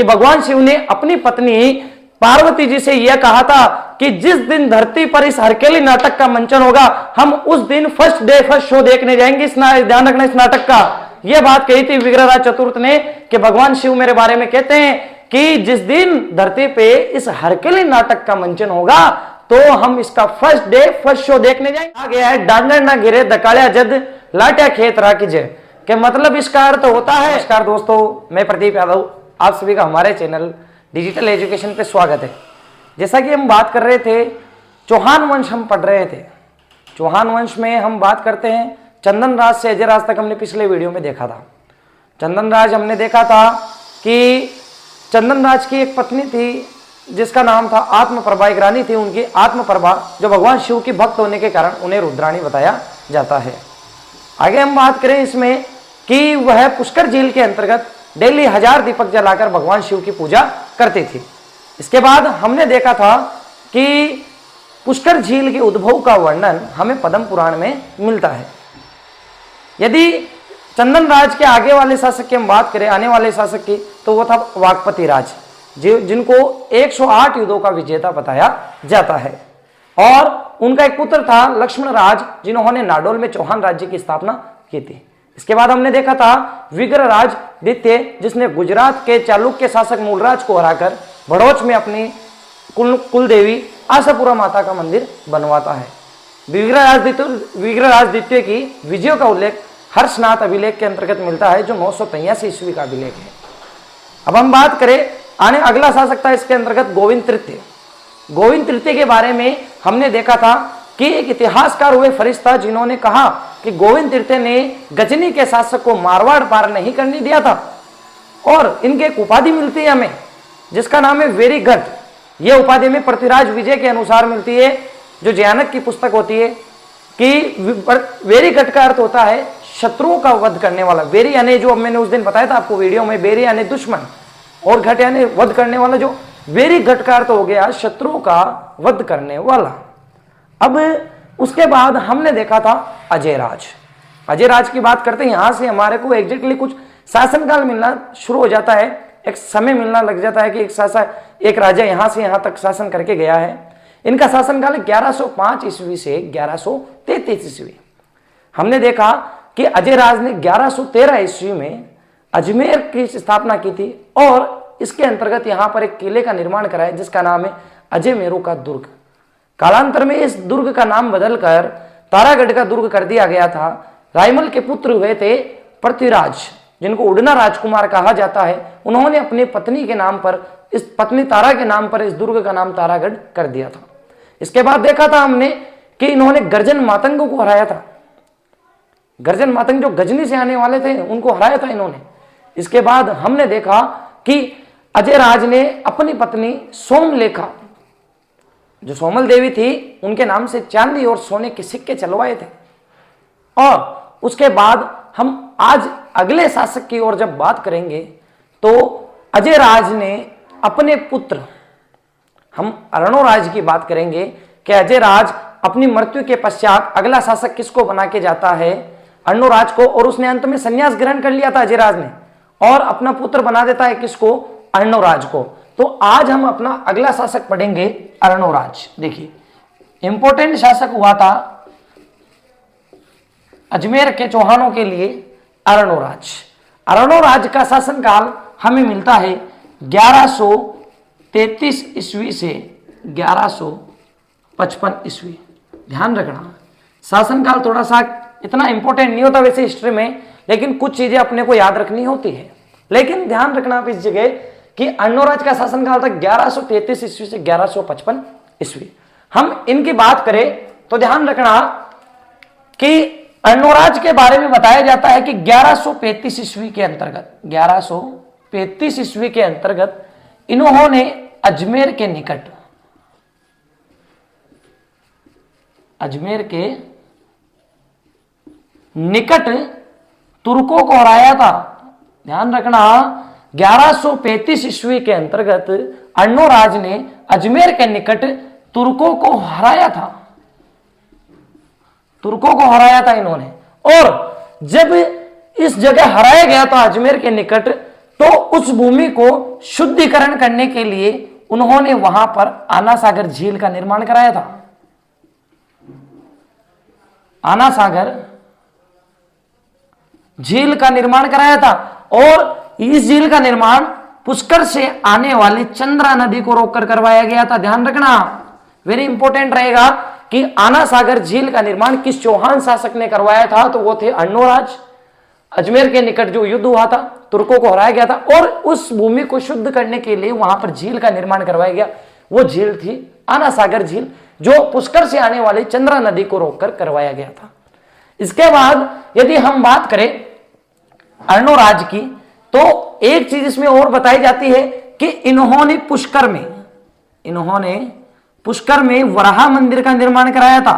कि भगवान शिव ने अपनी पत्नी पार्वती जी से यह कहा था कि जिस दिन धरती पर इस हरकेली नाटक का मंचन होगा हम उस दिन फर्स्ट डे फर्स्ट शो देखने जाएंगे। ध्यान रखना इस नाटक का। यह बात कही थी विग्रहराज चतुर्थ ने कि भगवान शिव मेरे बारे में कहते हैं कि जिस दिन धरती पे इस हरकेली नाटक का मंचन होगा तो हम इसका फर्स्ट डे फर्स्ट शो देखने जाएंगे। आ गया है डांगर ना गिरे दकाड़िया जद लाट्या खेत राखी जय के मतलब इसका अर्थ होता है। नमस्कार दोस्तों, मैं प्रदीप यादव, आप सभी का हमारे चैनल डिजिटल एजुकेशन पे स्वागत है। जैसा कि हम बात कर रहे थे, चौहान वंश हम पढ़ रहे थे। चौहान वंश में हम बात करते हैं चंदन राज से अजय राज तक हमने पिछले वीडियो में देखा था। चंदन राज हमने देखा था कि चंदन राज की एक पत्नी थी जिसका नाम था आत्मप्रभा, एक रानी थी। उनकी आत्मप्रभा जो भगवान शिव की भक्त होने के कारण उन्हें रुद्राणी बताया जाता है। आगे हम बात करें इसमें कि वह पुष्कर झील के अंतर्गत डेली 1000 दीपक जलाकर भगवान शिव की पूजा करती थी। इसके बाद हमने देखा था कि पुष्कर झील के उद्भव का वर्णन हमें पद्म पुराण में मिलता है। यदि चंदन राज के आगे वाले शासक की हम बात करें, आने वाले शासक की, तो वो था वागपति राज, जिनको 108 युद्धों का विजेता बताया जाता है। और उनका एक पुत्र था लक्ष्मण राज, जिन्होंने नाडोल में चौहान राज्य की स्थापना की थी। इसके बाद हमने देखा था विग्रहराज द्वितीय, जिसने गुजरात के चालुक्य शासक मूलराज को हराकर भड़ोच में अपनी कुल देवी आशापुरा माता का मंदिर बनवाता है। विग्रहराज द्वितीय की विजयों का उल्लेख हर्षनाथ अभिलेख के अंतर्गत मिलता है, जो 983 ईस्वी का अभिलेख है। अब हम बात करें अगला शासक था इसके अंतर्गत गोविंद तृतीय। गोविंद तृतीय के बारे में हमने देखा था कि एक इतिहासकार हुए फरिश्ता, जिन्होंने कहा कि गोविंद तृतीय ने गजनी के शासक को मारवाड़ पार नहीं करने दिया था। और इनके एक उपाधि मिलती है हमें, जिसका नाम है वेरीगढ़। यह उपाधि में पृथ्वीराज विजय के अनुसार मिलती है, जो जयानक की पुस्तक होती है। कि वेरीगढ़ का अर्थ होता है शत्रुओं का वध करने वाला। वेरी यानी जो मैंने उस दिन बताया था आपको वीडियो में, वेरी यानी दुश्मन और घट यानी वध करने वाला। जो वेरीगढ़ का अर्थ हो गया शत्रुओं का वध करने वाला। अब उसके बाद हमने देखा था अजय राज। अजय राज की बात करते हैं, यहां से हमारे को एग्जैक्टली कुछ शासनकाल मिलना शुरू हो जाता है, एक समय मिलना लग जाता है कि एक राजा यहां से यहां तक शासन करके गया है। इनका शासनकाल 1105 ईस्वी से 1133 ईस्वी। हमने देखा कि अजय राज ने 1113 ईस्वी में अजमेर की स्थापना की थी और इसके अंतर्गत यहां पर एक किले का निर्माण कराया, जिसका नाम है अजय मेरू का दुर्ग। कालांतर में इस दुर्ग का नाम बदलकर तारागढ़ का दुर्ग कर दिया गया था। रायमल के पुत्र हुए थे पृथ्वीराज, जिनको उड़ना राजकुमार कहा जाता है। उन्होंने अपनी पत्नी के नाम पर, इस पत्नी तारा के नाम पर, इस दुर्ग का नाम तारागढ़ कर दिया था। इसके बाद देखा था हमने कि इन्होंने गर्जन मातंगों को हराया था। गर्जन मातंग जो गजनी से आने वाले थे, उनको हराया था इन्होंने। इसके बाद हमने देखा कि अजय राज ने अपनी पत्नी सोमलेखा, जो सोमल देवी थी, उनके नाम से चांदी और सोने के सिक्के चलवाए थे। और उसके बाद हम आज अगले शासक की ओर जब बात करेंगे तो अजय राज ने अपने पुत्र, हम अरणोराज की बात करेंगे कि अजय राज अपनी मृत्यु के पश्चात अगला शासक किसको बना के जाता है, अरणोराज को। और उसने अंत में संन्यास ग्रहण कर लिया था अजय राज ने, और अपना पुत्र बना देता है किसको, अरणोराज को। तो आज हम अपना अगला शासक पढ़ेंगे अरणोराज। देखिए, इंपॉर्टेंट शासक हुआ था अजमेर के चौहानों के लिए अरणोराज। अरणोराज का शासनकाल हमें मिलता है 1133 ईस्वी से 1155 ईस्वी। ध्यान रखना, शासनकाल थोड़ा सा इतना इंपॉर्टेंट नहीं होता वैसे हिस्ट्री में, लेकिन कुछ चीजें अपने को याद रखनी होती है। लेकिन ध्यान रखना आप इस जगह कि अरणोराज का शासनकाल था 1133 ईस्वी से 1155 ईस्वी। हम इनकी बात करें तो ध्यान रखना कि अरणोराज के बारे में बताया जाता है कि 1135 ईस्वी के अंतर्गत, 1135 ईस्वी के अंतर्गत इन्होंने अजमेर के निकट तुर्कों को हराया था। ध्यान रखना, 1135 ईस्वी के अंतर्गत अरणोराज ने अजमेर के निकट तुर्कों को हराया था। तुर्कों को हराया था इन्होंने। और जब इस जगह हराया गया था अजमेर के निकट, तो उस भूमि को शुद्धिकरण करने के लिए उन्होंने वहां पर आना सागर झील का निर्माण कराया था। आना सागर झील का निर्माण कराया था और इस झील का निर्माण पुष्कर से आने वाले चंद्रा नदी को रोककर करवाया गया था। ध्यान रखना, वेरी इंपॉर्टेंट रहेगा कि आना सागर झील का निर्माण किस चौहान शासक ने करवाया था, तो वो थे अर्णोराज। अजमेर के निकट जो युद्ध हुआ था, तुर्कों को हराया गया था और उस भूमि को शुद्ध करने के लिए वहां पर झील का निर्माण करवाया गया। वो झील थी आना सागर झील, जो पुष्कर से आने वाली चंद्रा नदी को रोककर करवाया गया था। इसके बाद यदि हम बात करें अर्णोराज की, तो एक चीज इसमें और बताई जाती है कि इन्होंने पुष्कर में वराह मंदिर का निर्माण कराया था,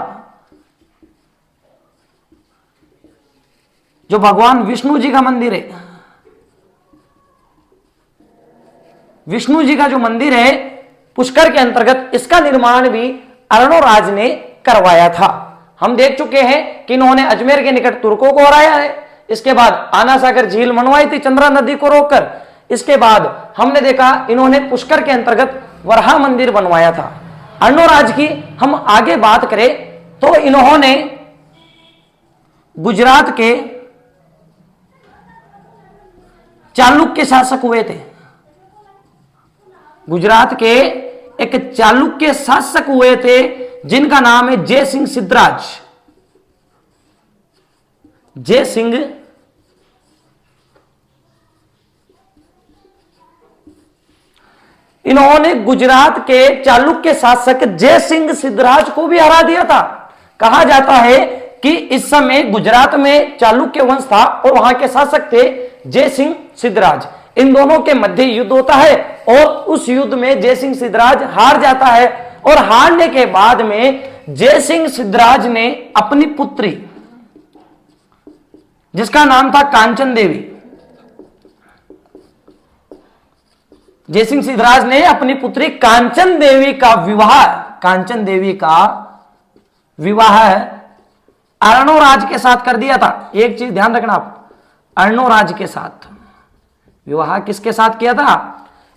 जो भगवान विष्णु जी का मंदिर है। विष्णु जी का जो मंदिर है पुष्कर के अंतर्गत, इसका निर्माण भी अर्णोराज ने करवाया था। हम देख चुके हैं कि इन्होंने अजमेर के निकट तुर्कों को हराया है। इसके बाद आना सागर झील बनवाई थी चंद्रा नदी को रोककर। इसके बाद हमने देखा इन्होंने पुष्कर के अंतर्गत वराह मंदिर बनवाया था। अर्णोराज की हम आगे बात करें तो इन्होंने गुजरात के चालुक्य शासक हुए थे। गुजरात के एक चालुक्य शासक हुए थे जिनका नाम है जय सिंह सिद्धराज। जय सिंह इन्होंने गुजरात के चालुक्य शासक जय सिंह सिद्धराज को भी हरा दिया था। कहा जाता है कि इस समय गुजरात में चालुक्य वंश था और वहां के शासक थे जय सिंह सिद्धराज। इन दोनों के मध्य युद्ध होता है और उस युद्ध में जय सिंह सिद्धराज हार जाता है और हारने के बाद में जय सिंह सिद्धराज ने अपनी पुत्री, जिसका नाम था कांचन देवी, जय सिंह सिद्धराज ने अपनी पुत्री कांचन देवी का विवाह अर्णोराज के साथ कर दिया था। एक चीज ध्यान रखना आप, अर्णोराज के साथ विवाह किसके साथ किया था?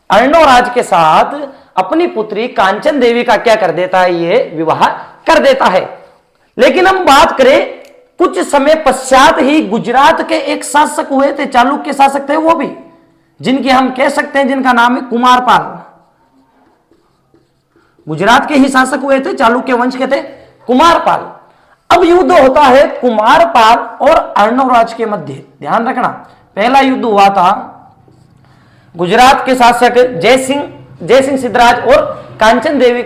अर्णोराज के साथ अपनी पुत्री कांचन देवी का क्या कर देता है? ये विवाह कर देता है। लेकिन हम बात करें कुछ समय पश्चात ही गुजरात के एक शासक हुए थे, चालुक्य शासक थे वो भी, जिनकी हम कह सकते हैं जिनका नाम है कुमारपाल। गुजरात के ही शासक हुए थे, चालुक्य वंश के थे कुमारपाल। अब युद्ध होता है कुमारपाल और अर्णोराज के मध्य। ध्यान रखना, पहला युद्ध हुआ था गुजरात के शासक जय सिंह सिद्धराज और कांचन देवी,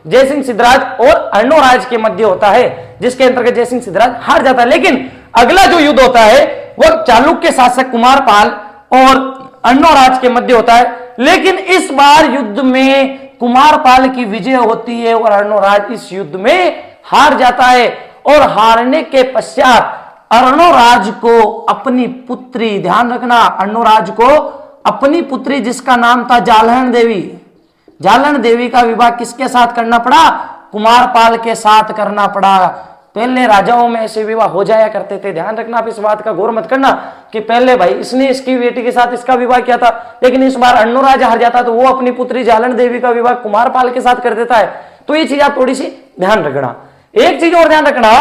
जय सिंह सिद्धराज और अर्णोराज के मध्य होता है, जिसके अंतर्गत जय सिंह सिद्धराज हार जाता है। लेकिन अगला जो युद्ध होता है वह चालुक्य शासक कुमारपाल और अर्णोराज के मध्य होता है। लेकिन इस बार युद्ध में कुमारपाल की विजय होती है और अर्णोराज इस युद्ध में हार जाता है। और हारने के पश्चात अर्णोराज को अपनी पुत्री, ध्यान रखना, अर्णोराज को अपनी पुत्री जिसका नाम था जालहन देवी का विवाह किसके साथ करना पड़ा? कुमारपाल के साथ करना पड़ा। पहले राजाओं में ऐसे विवाह हो जाया करते थे। ध्यान रखना, आप इस बात का गौर मत करना कि पहले भाई इसने इसकी बेटी के साथ इसका विवाह किया था, लेकिन इस बार अर्णोराज हार जाता तो वो अपनी पुत्री जालहन देवी का विवाह कुमारपाल के साथ कर देता है। तो ये चीज आप थोड़ी सी ध्यान रखना। एक चीज और ध्यान रखना,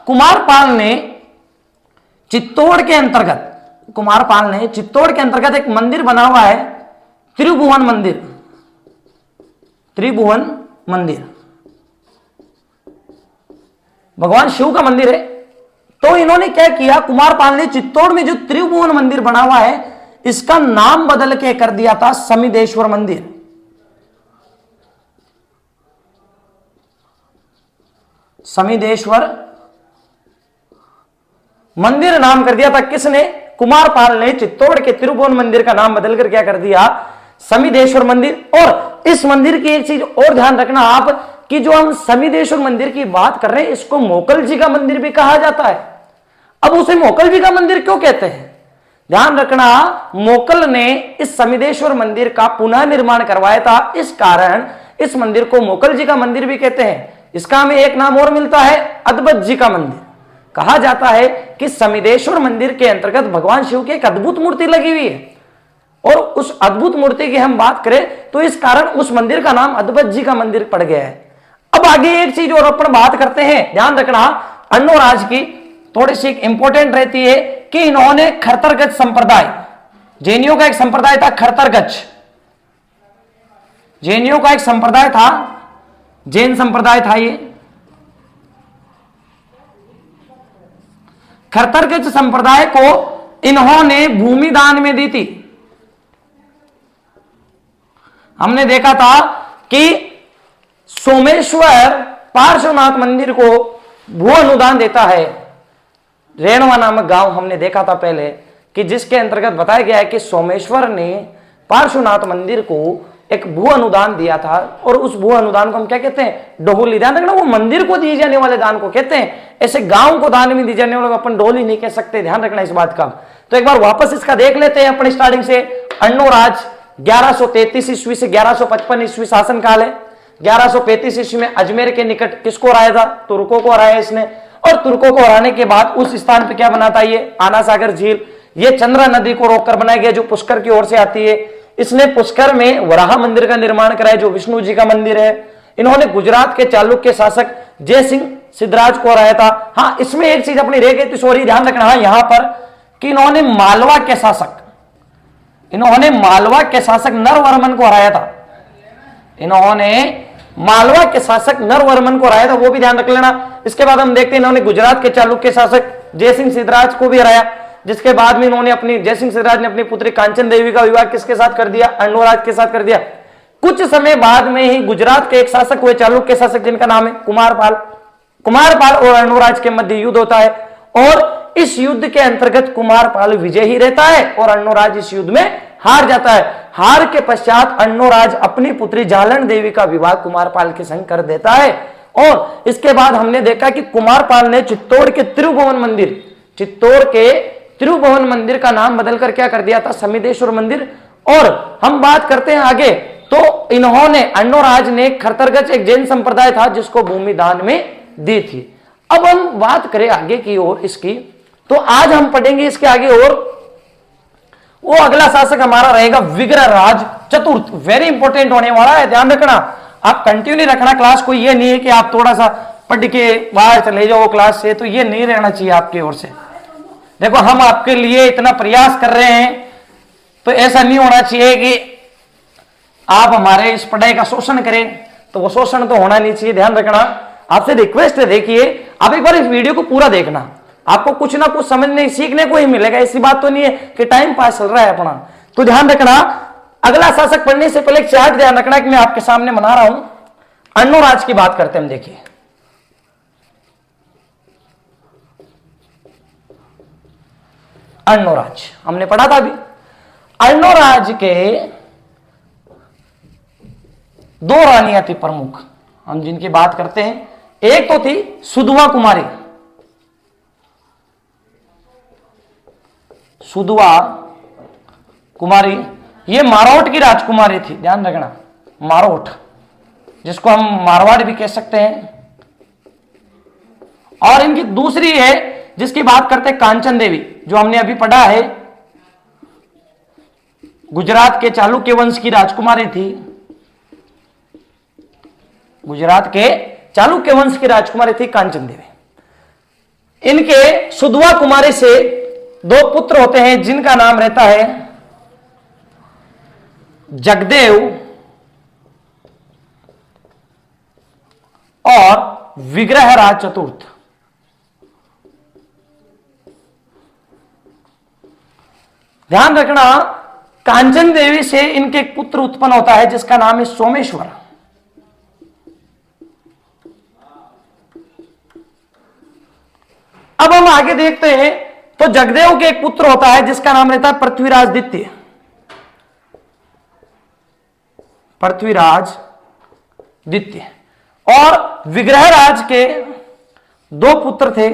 कुमारपाल ने चित्तौड़ के अंतर्गत एक मंदिर बना हुआ है, त्रिभुवन मंदिर, भगवान शिव का मंदिर है। तो इन्होंने क्या किया, कुमारपाल ने चित्तौड़ में जो त्रिभुवन मंदिर बना हुआ है इसका नाम बदल के कर दिया था समिदेश्वर मंदिर। समिदेश्वर मंदिर नाम कर दिया था किसने? कुमारपाल ने चित्तौड़ के त्रिभुवन मंदिर का नाम बदलकर क्या कर दिया? समिदेश्वर मंदिर। और इस मंदिर की एक चीज और ध्यान रखना आप कि जो हम समिदेश्वर मंदिर की बात कर रहे हैं इसको मोकल जी का मंदिर भी कहा जाता है। अब उसे मोकल जी का मंदिर क्यों कहते हैं? ध्यान रखना, मोकल ने इस समिदेश्वर मंदिर का पुनः निर्माण करवाया था, इस कारण इस मंदिर को मोकल जी का मंदिर भी कहते हैं। इसका हमें एक नाम और मिलता है, अद्भुत जी का मंदिर। कहा जाता है कि समिदेश्वर मंदिर के अंतर्गत भगवान शिव की एक अद्भुत मूर्ति लगी हुई है। और उस अद्भुत मूर्ति की हम बात करें तो इस कारण उस मंदिर का नाम अद्भुत जी का मंदिर पड़ गया है। अब आगे एक चीज और अपन बात करते हैं, ध्यान रखना अन्नोराज की थोड़ी सी इंपॉर्टेंट रहती है कि इन्होंने खरतरगज संप्रदाय, जैनियों का एक संप्रदाय था खरतरगज, जैनियों का एक संप्रदाय था, जैन संप्रदाय था ये, खरतरगज संप्रदाय को इन्होंने भूमि दान में दी थी। हमने देखा था कि सोमेश्वर पार्श्वनाथ मंदिर को भू अनुदान देता है। रेणवा नामक गांव हमने देखा था पहले कि जिसके अंतर्गत बताया गया है कि सोमेश्वर ने पार्श्वनाथ मंदिर को एक भू अनुदान दिया था, और उस भू अनुदान को हम क्या कहते हैं, डोहली। ध्यान रखना, वो मंदिर को दिए जाने वाले दान को कहते हैं, ऐसे गांव को दान में दी जाने वाले अपन डोहली नहीं कह सकते। ध्यान रखना इस बात का। तो एक बार वापस इसका देख लेते हैं अपने स्टार्टिंग से। अन्नोराज 1133 ईस्वी से 1155 ईस्वी शासन काल है। 1135 ईस्वी में अजमेर के निकट किसको हराया था, तुर्कों को हराया इसने, और तुर्कों को हराने के बाद उस स्थान पर क्या बनाता है, ये आना सागर झील, ये चंद्रा नदी को रोककर बनाया गया जो पुष्कर की ओर से आती है। इसने पुष्कर में वराह मंदिर का निर्माण कराया जो विष्णु जी का मंदिर है। इन्होंने गुजरात के चालुक्य शासक जय सिंह सिद्धराज को हराया था। हाँ, इसमें एक चीज अपनी रह गई थी, सॉरी ध्यान रखना हाँ, यहां पर कि इन्होंने मालवा के शासक नरवर्मन को हराया था। इन्होंने मालवा के शासक नरवर्मन को हराया था, वो भी ध्यान रख लेना। इसके बाद हम देखते हैं इन्होंने गुजरात के चालुक्य शासक जय सिंह सिद्धराज को भी हराया, जिसके बाद में इन्होंने अपनी जय सिंह सिद्धराज ने अपनी पुत्री कांचन देवी का विवाह किसके साथ कर दिया, अन्नोराज के साथ कर दिया। कुछ समय बाद में ही गुजरात के एक शासक हुए चालुक्य शासक जिनका नाम है कुमारपाल और अन्नोराज के मध्य युद्ध होता है, और इस युद्ध के अंतर्गत कुमारपाल विजय ही रहता है और अन्नोराज इस युद्ध में हार जाता है। हार के पश्चात अन्नोराज अपनी पुत्री जालन देवी का विवाह कुमारपाल के संग कर देता है, और इसके बाद हमने देखा कि कुमारपाल ने चित्तौड़ के तिरुभुवन मंदिर का नाम बदलकर क्या कर दिया था, समिदेश्वर मंदिर। और हम बात करते हैं आगे, तो इन्होंने अन्नोराज ने खरतरगज एक जैन संप्रदाय था जिसको भूमि दान में दी थी। अब हम बात करें आगे की ओर इसकी, तो आज हम पढ़ेंगे इसके आगे और वो अगला शासक हमारा रहेगा विग्रहराज चतुर्थ। वेरी इंपॉर्टेंट होने वाला है, ध्यान रखना, आप कंटिन्यू रखना क्लास को। ये नहीं है कि आप थोड़ा सा पढ़ के बाहर चले जाओ क्लास से, तो ये नहीं रहना चाहिए आपकी ओर से। देखो हम आपके लिए इतना प्रयास कर रहे हैं, तो ऐसा नहीं होना चाहिए कि आप हमारे इस पढ़ाई का शोषण करें, तो वो शोषण तो होना नहीं चाहिए। ध्यान रखना, आपसे रिक्वेस्ट है, देखिए आप एक बार इस वीडियो को पूरा देखना, आपको कुछ ना कुछ समझने सीखने को ही मिलेगा। ऐसी बात तो नहीं है कि टाइम पास चल रहा है अपना। तो ध्यान रखना, अगला शासक पढ़ने से पहले चार्ट ध्यान रखना कि मैं आपके सामने बना रहा हूं। अन्नोराज की बात करते हैं हम, देखिए अन्नोराज हमने पढ़ा था अभी। अन्नोराज के दो रानियां थी प्रमुख, हम जिनकी बात करते हैं। एक तो थी सुधवा कुमारी, ये मारवाड़ की राजकुमारी थी। ध्यान रखना, मारवाड़ जिसको हम मारवाड़ भी कह सकते हैं। और इनकी दूसरी है जिसकी बात करते हैं कांचन देवी, जो हमने अभी पढ़ा है, गुजरात के चालुक्य वंश की राजकुमारी थी। गुजरात के चालुक्य वंश की राजकुमारी थी कांचन देवी। इनके सुधवा कुमारी से दो पुत्र होते हैं जिनका नाम रहता है जगदेव और विग्रहराज चतुर्थ। ध्यान रखना, कांचन देवी से इनके एक पुत्र उत्पन्न होता है जिसका नाम है सोमेश्वर। अब हम आगे देखते हैं, तो जगदेव के एक पुत्र होता है जिसका नाम रहता है पृथ्वीराज द्वितीय। और विग्रहराज के दो पुत्र थे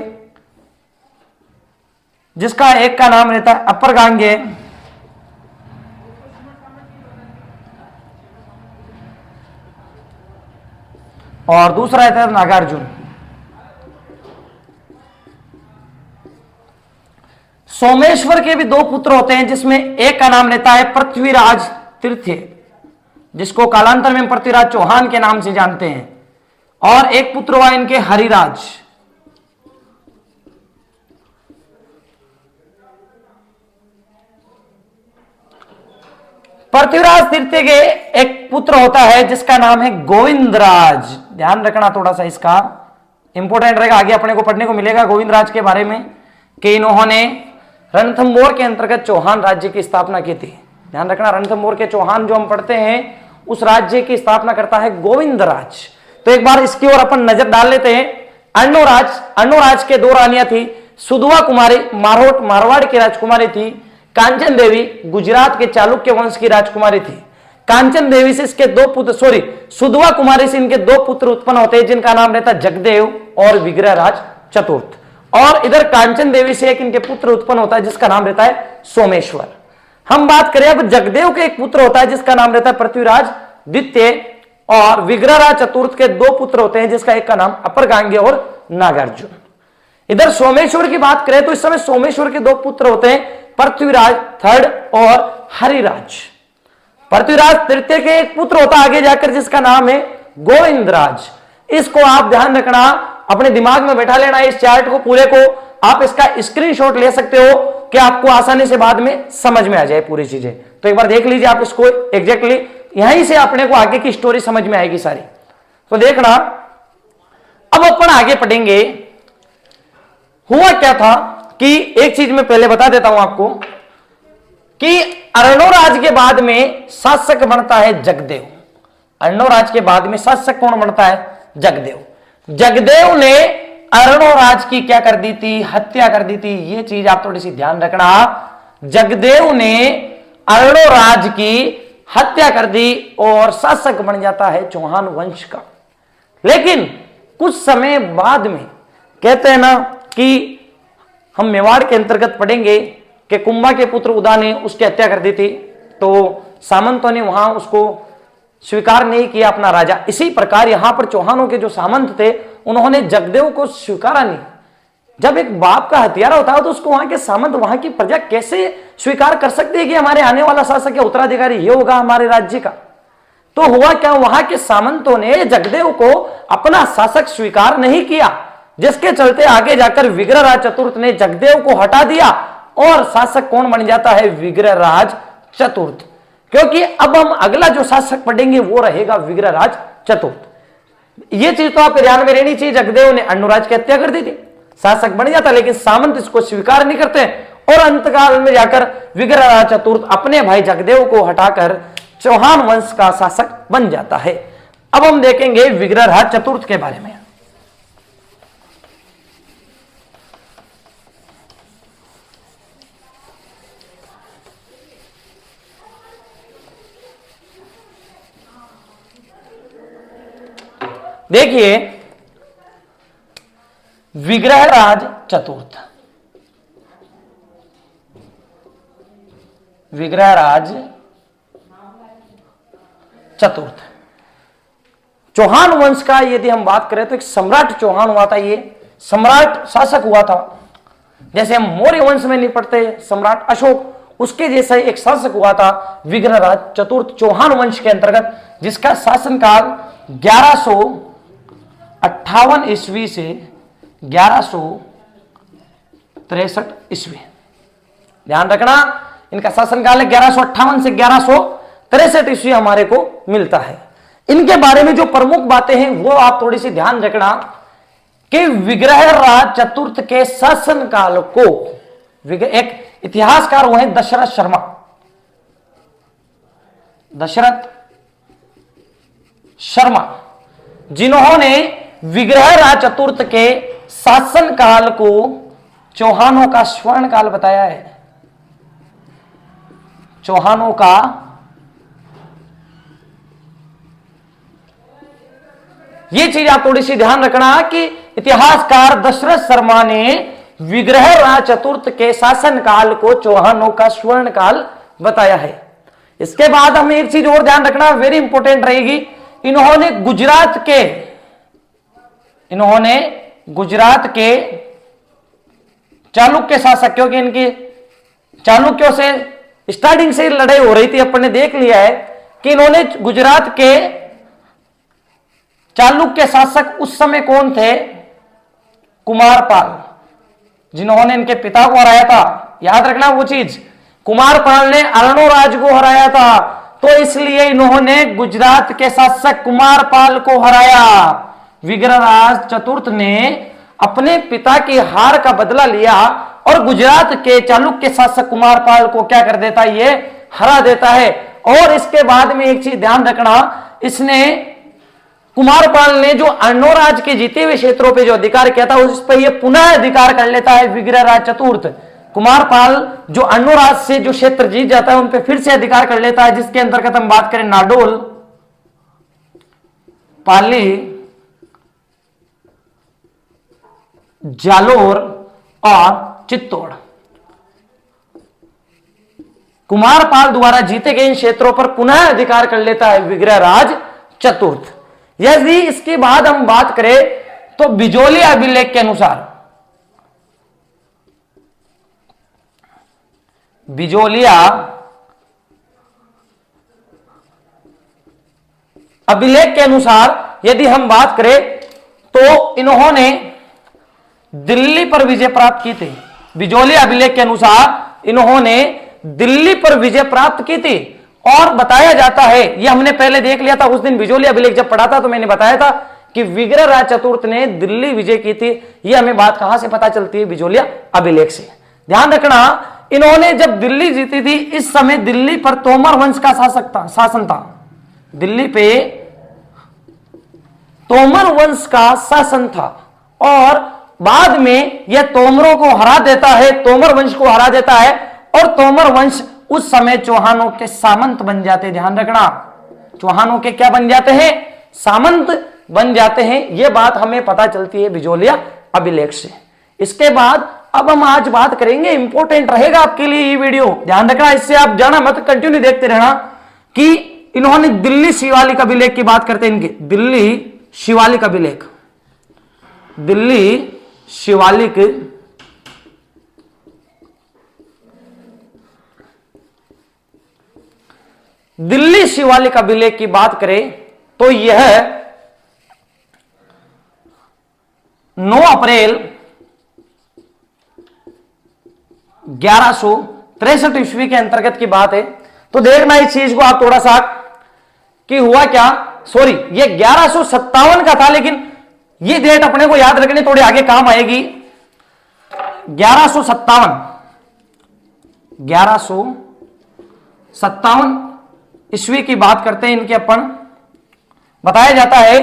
जिसका एक का नाम रहता है अपर गांगे और दूसरा रहता है नागार्जुन। सोमेश्वर के भी दो पुत्र होते हैं, जिसमें एक का नाम लेता है पृथ्वीराज तृतीय, जिसको कालांतर में पृथ्वीराज चौहान के नाम से जानते हैं, और एक पुत्र हुआ इनके हरिराज। पृथ्वीराज तृतीय के एक पुत्र होता है जिसका नाम है गोविंदराज। ध्यान रखना थोड़ा सा, इसका इंपॉर्टेंट रहेगा, आगे अपने को पढ़ने को मिलेगा गोविंदराज के बारे में कि इन्होंने रणथंभौर के अंतर्गत चौहान राज्य की स्थापना की थी। ध्यान रखना, रणथंभौर के चौहान जो हम पढ़ते हैं उस राज्य की स्थापना करता है गोविंदराज। तो एक बार इसकी ओर अपन नजर डाल लेते हैं। अर्णोराज के दो रानियां थी, सुधवा कुमारी मारवाड़ की राजकुमारी थी, कांचन देवी गुजरात के चालुक्य वंश की राजकुमारी थी। कांचन देवी से इसके दो पुत्र, सुधवा कुमारी से इनके दो पुत्र उत्पन्न होते हैं, जिनका नाम रहता है जगदेव और विग्रहराज चतुर्थ। और इधर कांचन देवी से एक इनके पुत्र उत्पन्न होता है जिसका नाम रहता है सोमेश्वर। हम बात करें अब जगदेव के एक पुत्र होता है जिसका नाम रहता है पृथ्वीराज द्वितीय, और विग्रहराज चतुर्थ के दो पुत्र होते हैं जिसका एक का नाम अपरगांगे और नागार्जुन। इधर सोमेश्वर की बात करें तो इस समय सोमेश्वर के दो पुत्र होते हैं, पृथ्वीराज थर्ड और हरिराज। पृथ्वीराज तृतीय के एक पुत्र होता है आगे जाकर जिसका नाम है गोविंदराज। इसको आप ध्यान रखना, अपने दिमाग में बैठा लेना, इस चार्ट को पूरे को आप इसका स्क्रीनशॉट ले सकते हो कि आपको आसानी से बाद में समझ में आ जाए पूरी चीजें। तो एक बार देख लीजिए आप इसको एग्जैक्टली, यहीं से अपने को आगे की स्टोरी समझ में आएगी सारी। तो देखना, अब अपन आगे पढ़ेंगे। हुआ क्या था कि एक चीज मैं पहले बता देता हूं आपको कि अर्णोराज के बाद में शासक बनता है जगदेव। अर्णोराज के बाद में शासक कौन बनता है? जगदेव। जगदेव ने अर्णोराज की क्या कर दी थी? हत्या कर दी थी। ये चीज आप थोड़ी सी ध्यान रखना। जगदेव ने अर्णोराज की हत्या कर दी और शासक बन जाता है चौहान वंश का। लेकिन कुछ समय बाद में कहते हैं ना कि हम मेवाड़ के अंतर्गत पढ़ेंगे कि कुंभा के पुत्र उदा ने उसकी हत्या कर दी थी, तो सामंतों ने वहां उसको स्वीकार नहीं किया अपना राजा। इसी प्रकार यहां पर चौहानों के जो सामंत थे उन्होंने जगदेव को स्वीकारा नहीं। जब एक बाप का हत्यारा होता है तो उसको वहां के सामंत, वहां की प्रजा कैसे स्वीकार कर सकती है कि हमारे आने वाला शासक या उत्तराधिकारी ये होगा हमारे राज्य का? तो हुआ क्या, वहां के सामंतों ने जगदेव को अपना शासक स्वीकार नहीं किया, जिसके चलते आगे जाकर विग्रहराज चतुर्थ ने जगदेव को हटा दिया और शासक कौन बन जाता है? विग्रहराज चतुर्थ। क्योंकि अब हम अगला जो शासक पढ़ेंगे वो रहेगा विग्रहराज चतुर्थ। ये चीज तो आप ध्यान में रहनी चाहिए। जगदेव ने अर्णोराज की हत्या कर दी थी, शासक बन जाता, लेकिन सामंत इसको स्वीकार नहीं करते और अंतकाल में जाकर विग्रहराज चतुर्थ अपने भाई जगदेव को हटाकर चौहान वंश का शासक बन जाता है। अब हम देखेंगे विग्रहराज चतुर्थ के बारे में। देखिए, विग्रहराज चतुर्थ, विग्रहराज चतुर्थ चौहान वंश का यदि हम बात करें तो एक सम्राट चौहान हुआ था। ये सम्राट शासक हुआ था, जैसे हम मौर्य वंश में नहीं पढ़ते सम्राट अशोक, उसके जैसा एक शासक हुआ था विग्रहराज चतुर्थ चौहान वंश के अंतर्गत, जिसका शासनकाल 1158 ईस्वी से 1163 ईस्वी। ध्यान रखना, इनका शासनकाल है 1158 से 1163 ईस्वी हमारे को मिलता है। इनके बारे में जो प्रमुख बातें हैं वो आप थोड़ी सी ध्यान रखना कि विग्रहराज चतुर्थ के शासनकाल को एक इतिहासकार हुए हैं दशरथ शर्मा। दशरथ शर्मा जिन्होंने विग्रहराज चतुर्थ के शासनकाल को चौहानों का स्वर्ण काल बताया है। चौहानों का यह चीज आप थोड़ी सी ध्यान रखना कि इतिहासकार दशरथ शर्मा ने विग्रहराज चतुर्थ के शासनकाल को चौहानों का स्वर्ण काल बताया है। इसके बाद हमें एक चीज और ध्यान रखना, वेरी इंपॉर्टेंट रहेगी, इन्होंने गुजरात के चालुक्य शासक, क्योंकि इनकी चालुक्यों से स्टार्टिंग से लड़ाई हो रही थी। अपन ने देख लिया है कि इन्होंने गुजरात के चालुक्य शासक उस समय कौन थे? कुमारपाल, जिन्होंने इनके पिता को हराया था। याद रखना वो चीज, कुमारपाल ने अर्णोराज को हराया था, तो इसलिए इन्होंने गुजरात के शासक कुमारपाल को हराया। विग्रहराज चतुर्थ ने अपने पिता की हार का बदला लिया और गुजरात के चालुक्य शासक कुमारपाल को क्या कर देता है? ये हरा देता है। और इसके बाद में एक चीज ध्यान रखना, इसने कुमारपाल ने जो अर्णोराज के जीते हुए क्षेत्रों पे जो अधिकार किया था उस पर ये पुनः अधिकार कर लेता है विग्रहराज चतुर्थ। कुमारपाल जो अर्णोराज से जो क्षेत्र जीत जाता है उन पे फिर से अधिकार कर लेता है, जिसके अंतर्गत हम बात करें नाडोल, पाली, जालोर और चित्तौड़। कुमारपाल द्वारा जीते गए इन क्षेत्रों पर पुनः अधिकार कर लेता है विग्रहराज चतुर्थ। यदि इसके बाद हम बात करें तो बिजोलिया अभिलेख के अनुसार, बिजोलिया अभिलेख के अनुसार यदि हम बात करें तो इन्होंने दिल्ली पर विजय प्राप्त की थी। बिजोलिया अभिलेख के अनुसार इन्होंने दिल्ली पर विजय प्राप्त की थी। और बताया जाता है, यह हमने पहले देख लिया था उस दिन बिजोलिया अभिलेख जब पढ़ा था तो मैंने बताया था कि विग्रहराज चतुर्थ ने दिल्ली विजय की थी। यह हमें बात कहां से पता चलती है? बिजोलिया अभिलेख से। ध्यान रखना, इन्होंने जब दिल्ली जीती थी इस समय दिल्ली पर तोमर वंश का शासन था। दिल्ली पे तोमर वंश का शासन था और बाद में यह तोमरों को हरा देता है, तोमर वंश को हरा देता है और तोमर वंश उस समय चौहानों के सामंत बन जाते हैं। ध्यान रखना, चौहानों के क्या बन जाते हैं? सामंत बन जाते हैं। यह बात हमें पता चलती है बिजोलिया अभिलेख से। इसके बाद अब हम आज बात करेंगे, इंपॉर्टेंट रहेगा आपके लिए ये वीडियो, ध्यान रखना, इससे आप जाना मत, कंटिन्यू देखते रहना कि इन्होंने दिल्ली शिवालिक अभिलेख की बात करते हैं। इनके दिल्ली शिवालिक अभिलेख, दिल्ली शिवालिक दिल्ली शिवालिक अभिलेख की बात करें तो यह 9 अप्रैल 1163 ईस्वी के अंतर्गत की बात है। तो देखना इस चीज को आप थोड़ा सा कि हुआ क्या, सॉरी ये 1157 का था, लेकिन ये डेट अपने को याद रखनी थोड़ी आगे काम आएगी। 1157 ईस्वी की बात करते हैं इनके अपन। बताया जाता है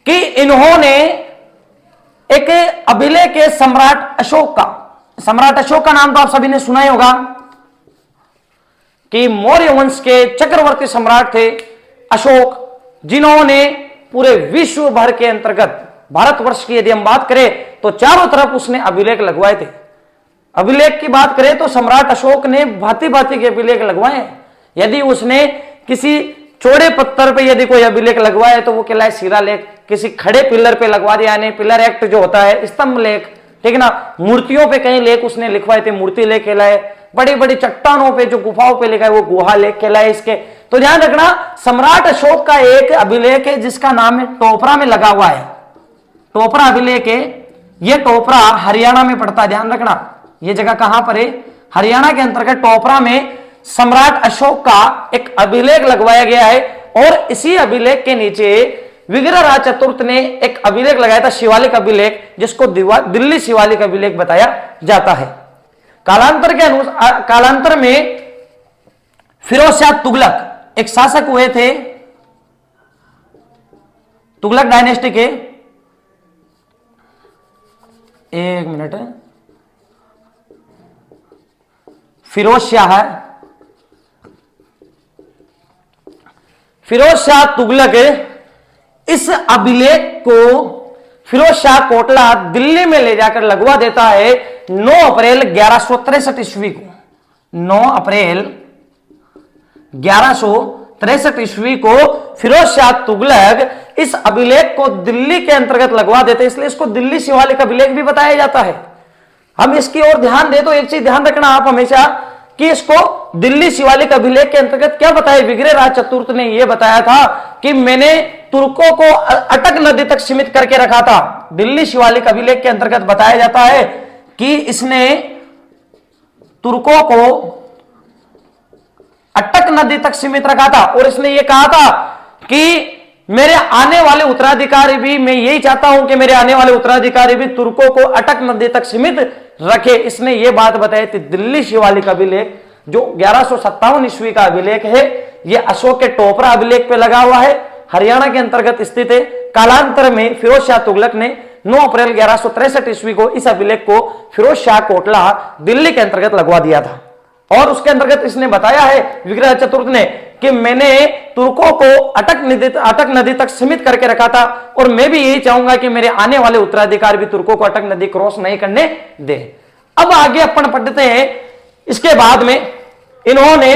कि इन्होंने एक अभिलेख के सम्राट अशोक का नाम तो आप सभी ने सुना ही होगा कि मौर्य वंश के चक्रवर्ती सम्राट थे अशोक, जिन्होंने पूरे विश्व भर के अंतर्गत भारतवर्ष की यदि हम बात करें तो चारों तरफ उसने अभिलेख लगवाए थे। अभिलेख की बात करें तो सम्राट अशोक ने भांति भांति के अभिलेख लगवाए। यदि उसने किसी चौड़े पत्थर पे यदि कोई अभिलेख लगवाया तो वो कहलाए शिलालेख, किसी खड़े पिलर पे लगवा दिया, यानी पिलर एक्ट जो होता है, स्तंभ लेख, ठीक ना। मूर्तियों पे कई लेख उसने लिखवाए थे, मूर्ति लेख कहलाए। बड़ी बड़ी चट्टानों पे जो गुफाओं पे लिखा है वो गुहा लेख कहलाए इसके। तो ध्यान रखना, सम्राट अशोक का एक अभिलेख है जिसका नाम है टोपरा में लगा हुआ है, टोपरा अभिलेख है। यह टोपरा हरियाणा में पड़ता है। ध्यान रखना, यह जगह कहां पर है? हरियाणा के अंतर्गत टोपरा में सम्राट अशोक का एक अभिलेख लगवाया गया है। और इसी अभिलेख के नीचे विग्रहराज चतुर्थ ने एक अभिलेख लगाया था, शिवालिक अभिलेख, जिसको दिल्ली शिवालिक अभिलेख बताया जाता है। कालांतर में फिरोज शाह तुगलक एक शासक हुए थे, तुगलक डायनेस्टी के। एक मिनट, फिरोज शाह तुगलक इस अभिलेख को फिरोज शाह कोटला दिल्ली में ले जाकर लगवा देता है 9 अप्रैल 1163 ईस्वी को। 9 अप्रैल 1163 ईस्वी को फिरोज शाह तुगलक इस अभिलेख को दिल्ली के अंतर्गत लगवा देते, इसलिए इसको दिल्ली शिवालिक अभिलेख भी बताया जाता है। हम इसकी ओर ध्यान दे तो एक चीज ध्यान रखना आप हमेशा कि इसको दिल्ली शिवालिक अभिलेख के अंतर्गत क्या बताया, विग्रहराज चतुर्थ ने यह बताया था कि मैंने तुर्कों को अटक नदी तक सीमित करके रखा था। दिल्ली शिवालिक अभिलेख के अंतर्गत बताया जाता है कि इसने तुर्कों को अटक नदी तक सीमित रखा था और इसने यह कहा था कि मेरे आने वाले उत्तराधिकारी भी, मैं यही चाहता हूं कि मेरे आने वाले उत्तराधिकारी भी तुर्कों को अटक नदी तक सीमित रखे। इसने यह बात बताई थी। दिल्ली शिवालिक अभिलेख जो 1157 ईस्वी का अभिलेख है, यह अशोक के टोपरा अभिलेख पे लगा हुआ है, हरियाणा के अंतर्गत स्थित है। कालांतर में फिरोज शाह तुगलक ने 9 अप्रैल 1163 ईस्वी को इस अभिलेख को फिरोज शाह कोटला दिल्ली के अंतर्गत लगवा दिया था और उसके अंतर्गत इसने बताया है विग्रहराज चतुर्थ ने कि मैंने तुर्कों को अटक नदी तक सीमित करके रखा था और मैं भी यही चाहूंगा कि मेरे आने वाले उत्तराधिकारी भी तुर्कों को अटक नदी क्रॉस नहीं करने दे। अब आगे अपन पढ़ते हैं। इसके बाद में इन्होंने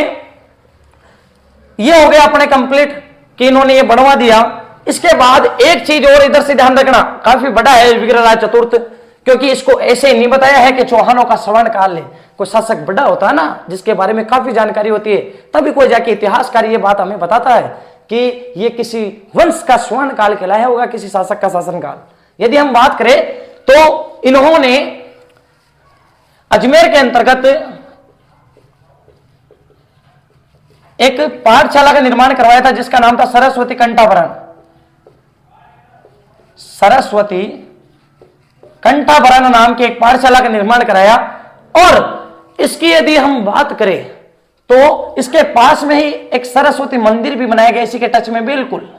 ये हो गया अपने कंप्लीट कि इन्होंने ये बनवा दिया। इसके बाद एक चीज और इधर से ध्यान रखना, काफी बड़ा है विग्रहराज चतुर्थ, क्योंकि इसको ऐसे नहीं बताया है कि चौहानों का स्वर्ण काल है। कोई शासक बड़ा होता है ना जिसके बारे में काफी जानकारी होती है, तभी कोई जाके इतिहासकार ये बात हमें बताता है कि ये किसी वंश का स्वर्ण काल कहलाया होगा, किसी शासक का शासनकाल। यदि हम बात करें तो इन्होंने अजमेर के अंतर्गत एक पाठशाला का निर्माण करवाया था जिसका नाम था सरस्वती कंठाभरण। सरस्वती कंठाभरण नाम की एक पाठशाला का निर्माण कराया और इसकी यदि हम बात करें तो इसके पास में ही एक सरस्वती मंदिर भी बनाया गया इसी के टच में। बिल्कुल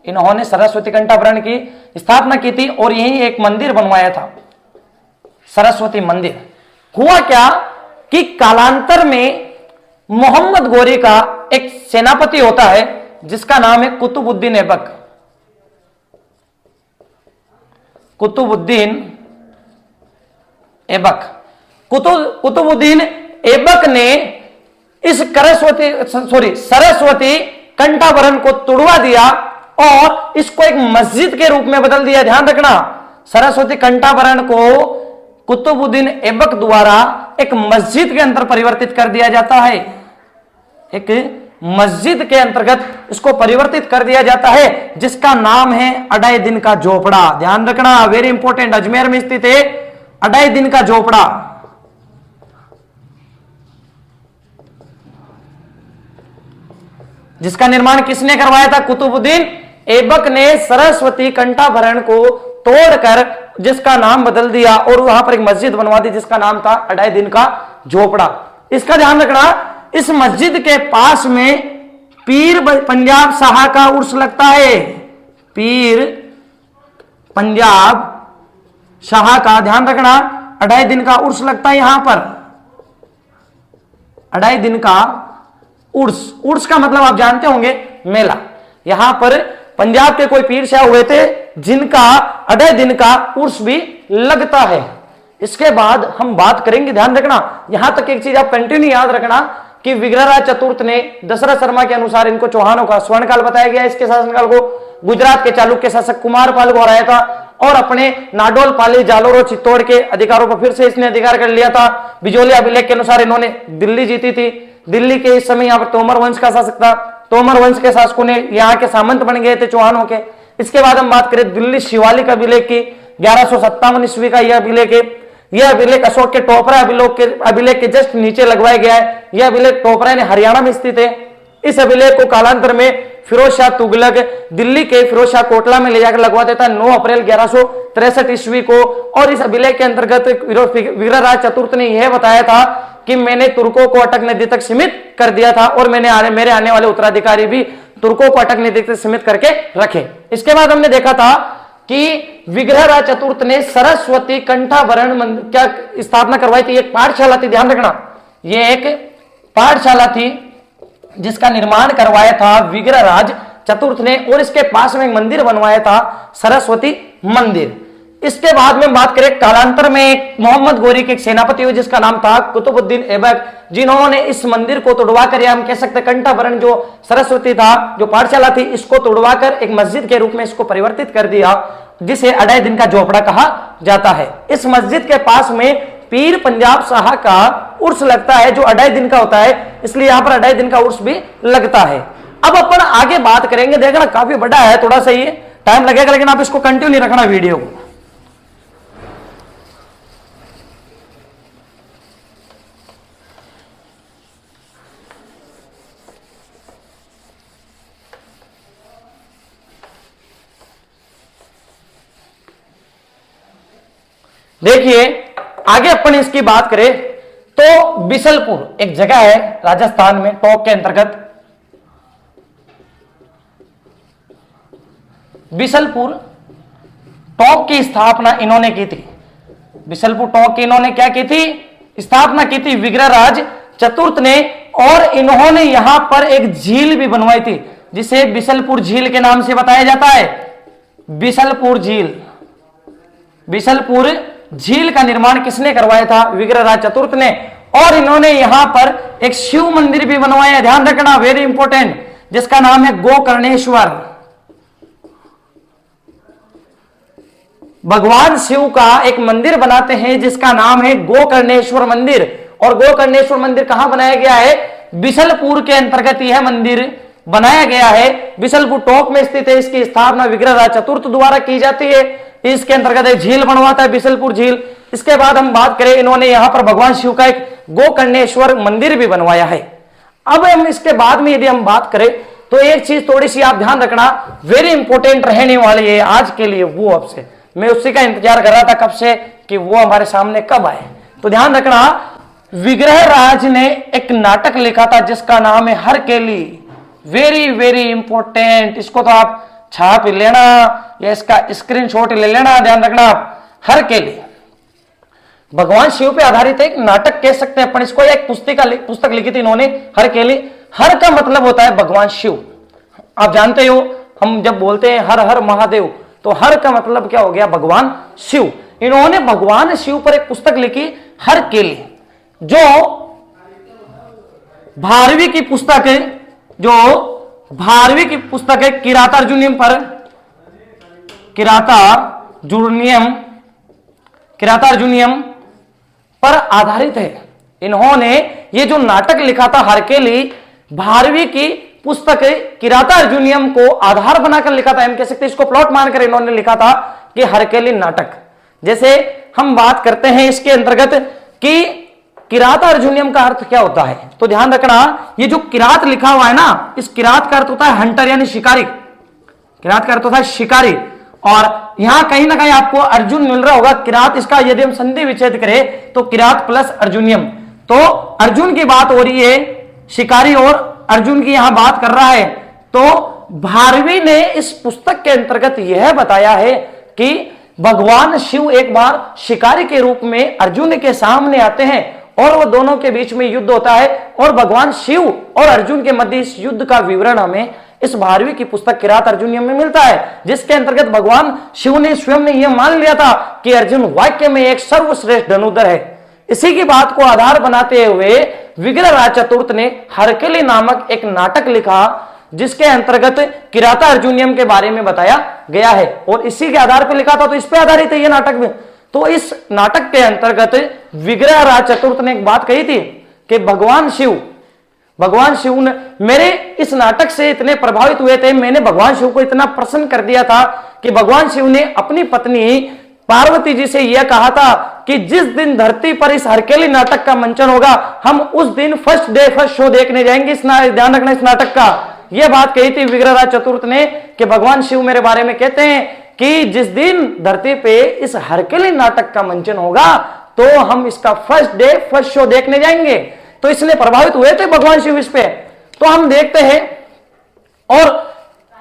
इन्होंने सरस्वती कंठाभरण की स्थापना की थी और यही एक मंदिर बनवाया था, सरस्वती मंदिर। हुआ क्या कि कालांतर में मोहम्मद गोरी का एक सेनापति होता है जिसका नाम है कुतुबुद्दीन ऐबक। कुतुबुद्दीन ऐबक। कुतुबुद्दीन ऐबक ने इस सरस्वती कंठाभरण को तोड़वा दिया और इसको एक मस्जिद के रूप में बदल दिया। ध्यान रखना, सरस्वती कंठाभरण को कुतुबुद्दीन ऐबक द्वारा एक मस्जिद के अंदर परिवर्तित कर दिया जाता है। एक मस्जिद के अंतर्गत इसको परिवर्तित कर दिया जाता है जिसका नाम है अढ़ाई दिन का झोपड़ा। ध्यान रखना, वेरी इंपॉर्टेंट, अजमेर में स्थित है अढ़ाई दिन का झोपड़ा। जिसका निर्माण किसने करवाया था? कुतुबुद्दीन ऐबक ने सरस्वती कंठाभरण को तोड़कर जिसका नाम बदल दिया और वहां पर एक मस्जिद बनवा दी जिसका नाम था अढ़ाई दिन का झोपड़ा। इसका ध्यान रखना, इस मस्जिद के पास में पीर पंजाब शाह का उर्स लगता है। पीर पंजाब शाह का, ध्यान रखना, अढ़ाई दिन का उर्स लगता है यहां पर। अढ़ाई दिन का उर्स, उर्स का मतलब आप जानते होंगे मेला। यहां पर पंजाब के कोई पीर शाह हुए थे जिनका अढ़ाई दिन का उर्स भी लगता है। इसके बाद हम बात करेंगे, ध्यान रखना, यहां तक एक चीज आप कंटिन्यू याद रखना कि विग्रहराज चतुर्थ ने दशरथ शर्मा के अनुसार इनको चौहानों का स्वर्णकाल बताया गया। इसके शासनकाल को गुजरात के चालुक्य शासक कुमारपाल को हराया था और अपने नाडोल, पाली, जालोर और चित्तौड़ के अधिकारों पर फिर से इसने अधिकार कर लिया था। बिजोली अभिलेख के अनुसार इन्होंने दिल्ली जीती थी। दिल्ली के इस समय यहाँ पर तोमर वंश का शासक था। तोमर वंश के शासकों ने यहाँ के सामंत बन गए थे चौहानों के। इसके बाद हम बात करें दिल्ली शिवालिक अभिलेख की, 1157 ईस्वी का यह अभिलेख है। यह अभिलेख अशोक के टोपरा अभिलेख के जस्ट नीचे लगवाया गया है। यह अभिलेख टोपरा ने हरियाणा में स्थित है। इस अभिलेख को कालांतर में फिरोज शाह तुगलक दिल्ली के फिरोज शाह कोटला में ले जाकर लगवा देता है 9 अप्रैल 1163 ईस्वी को। और इस अभिलेख के अंतर्गत विग्रहराज चतुर्थ ने यह बताया था कि मैंने तुर्कों को अटक नदी तक सीमित कर दिया था और मेरे आने वाले उत्तराधिकारी भी तुर्कों को अटक नदी तक सीमित करके रखे। इसके बाद हमने देखा था कि विग्रहराज चतुर्थ ने सरस्वती कंठाभरण क्या स्थापना करवाई थी। एक पाठशाला थी, ध्यान रखना, यह एक पाठशाला थी जिसका निर्माण करवाया था विग्रहराज चतुर्थ ने और इसके पास में एक मंदिर बनवाया था, सरस्वती मंदिर। इसके बाद में बात करें, कालांतर में मोहम्मद गोरी के एक सेनापति हुए जिसका नाम था कुतुबुद्दीन ऐबक, जिन्होंने इस मंदिर को तोड़वाकर, या हम कह सकते कंठाभरण जो सरस्वती था, जो पाठशाला थी, इसको तोड़वाकर एक मस्जिद के रूप में इसको परिवर्तित कर दिया जिसे अढ़ाई दिन का झोपड़ा कहा जाता है। इस मस्जिद के पास में पीर पंजाब शाह का उर्स लगता है जो 2.5 दिन का होता है, इसलिए यहां पर 2.5 दिन का उर्स भी लगता है। अब अपन आगे बात करेंगे, देखना काफी बड़ा है, थोड़ा सा ये टाइम लगेगा, लेकिन आप इसको कंटिन्यू रखना वीडियो को। देखिए आगे अपन इसकी बात करें तो बिसलपुर एक जगह है राजस्थान में, टोंक के अंतर्गत। बिसलपुर टोंक की स्थापना इन्होंने की थी। बिसलपुर टोंक की इन्होंने क्या की थी? स्थापना की थी विग्रहराज चतुर्थ ने। और इन्होंने यहां पर एक झील भी बनवाई थी जिसे बिसलपुर झील के नाम से बताया जाता है। बिसलपुर झील, बिसलपुर झील का निर्माण किसने करवाया था? विग्रहराज चतुर्थ ने। और इन्होंने यहां पर एक शिव मंदिर भी बनवाया, ध्यान रखना, वेरी इंपॉर्टेंट, जिसका नाम है गोकर्णेश्वर। भगवान शिव का एक मंदिर बनाते हैं जिसका नाम है गोकर्णेश्वर मंदिर। और गोकर्णेश्वर मंदिर कहां बनाया गया है? बिसलपुर के अंतर्गत यह मंदिर बनाया गया है। बिसलपुर टोंक में स्थित है। इसकी स्थापना विग्रहराज चतुर्थ द्वारा की जाती है। इसके अंतर्गत एक झील बनवाता है बिसलपुर झील। इसके बाद हम बात करें, इन्होंने यहां पर भगवान शिव का एक गोकर्णेश्वर मंदिर भी बनवाया है। अब हम इसके बाद में यदि हम बात करें तो एक चीज थोड़ी सी आप ध्यान रखना, वेरी इंपॉर्टेंट रहने वाली है आज के लिए। वो अब से मैं उसी का इंतजार कर रहा था कब से कि वो हमारे सामने कब आए। तो ध्यान रखना, विग्रहराज ने एक नाटक लिखा था जिसका नाम है हरकेली। वेरी वेरी इंपॉर्टेंट, इसको तो आप छाप लेना या इसका स्क्रीनशॉट ले लेना, ध्यान रखना आप। हरकेली भगवान शिव पे आधारित एक नाटक कह सकते हैं अपन इसको, एक पुस्तक लिखी थी इन्होंने, हरकेली। हर का मतलब होता है भगवान शिव। आप जानते हो हम जब बोलते हैं हर हर महादेव, तो हर का मतलब क्या हो गया? भगवान शिव। इन्होंने भगवान शिव पर एक पुस्तक लिखी हरकेली, जो 12वीं की पुस्तक है, जो 12वीं की पुस्तक है किरातार्जुनीयम पर, किरातार्जुनीयम पर आधारित है। इन्होंने ये जो नाटक लिखा था हरकेली, 12वीं की पुस्तक किरातार्जुनीयम को आधार बनाकर लिखा था। हम कह सकते हैं इसको प्लॉट मानकर इन्होंने लिखा था कि हरकेली नाटक। जैसे हम बात करते हैं इसके अंतर्गत कि किरातार्जुनीयम का अर्थ क्या होता है, तो ध्यान रखना, ये जो किरात लिखा हुआ है ना, इस किरात का अर्थ होता है हंटर यानी शिकारी। किरात का अर्थ होता है शिकारी। और यहां कहीं ना कहीं आपको अर्जुन मिल रहा होगा। किरात, इसका यदि हम संधि विच्छेद करें तो किरात प्लस अर्जुनियम, तो अर्जुन की बात हो रही है, शिकारी और अर्जुन की यहां बात कर रहा है। तो 12वीं ने इस पुस्तक के अंतर्गत यह बताया है कि भगवान शिव एक बार शिकारी के रूप में अर्जुन के सामने आते हैं और वो दोनों के बीच में युद्ध होता है। और भगवान शिव और अर्जुन के मध्य इस युद्ध का विवरण हमें इस 12वीं की पुस्तक किरातार्जुनीयम में मिलता है, जिसके अंतर्गत भगवान शिव ने स्वयं ने यह मान लिया था कि अर्जुन वाक्य में एक सर्वश्रेष्ठ धनुर्धर है। इसी की बात को आधार बनाते हुए विग्रहराज चतुर्थ ने हरकेली नामक एक नाटक लिखा जिसके अंतर्गत किरातार्जुनीयम के बारे में बताया गया है। और इसी के आधार पर लिखा था, तो इस पे आधारित है यह नाटक भी। तो इस नाटक के अंतर्गत विग्रहराज चतुर्थ ने एक बात कही थी कि भगवान शिव ने मेरे इस नाटक से इतने प्रभावित हुए थे, मैंने भगवान शिव को इतना प्रसन्न कर दिया था कि भगवान शिव ने अपनी पत्नी पार्वती जी से यह कहा था कि जिस दिन धरती पर इस हरकेली नाटक का मंचन होगा, हम उस दिन फर्स्ट डे फर्स्ट शो देखने जाएंगे। ध्यान रखना, इस नाटक का यह बात कही थी विग्रहराज चतुर्थ ने कि भगवान शिव मेरे बारे में कहते हैं कि जिस दिन धरती पे इस हरकेली नाटक का मंचन होगा तो हम इसका फर्स्ट डे फर्स्ट शो देखने जाएंगे। तो इसलिए प्रभावित हुए थे भगवान शिव इस पे। तो हम देखते हैं, और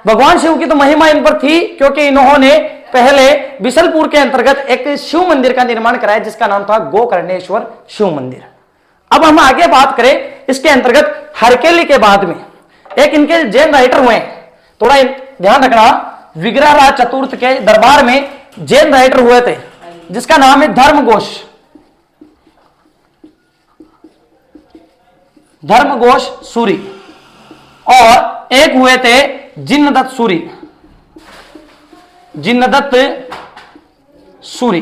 भगवान शिव की तो महिमा इन पर थी क्योंकि इन्होंने पहले बिसलपुर के अंतर्गत एक शिव मंदिर का निर्माण कराया जिसका नाम था गोकर्णेश्वर शिव मंदिर। अब हम आगे बात करें इसके अंतर्गत हरकेली के बाद में एक इनके जैन राइटर हुए, थोड़ा ध्यान रखना, विग्रहराज चतुर्थ के दरबार में जैन राइटर हुए थे जिसका नाम है धर्मघोष सूरी, और एक हुए थे जिनदत्त सूरी।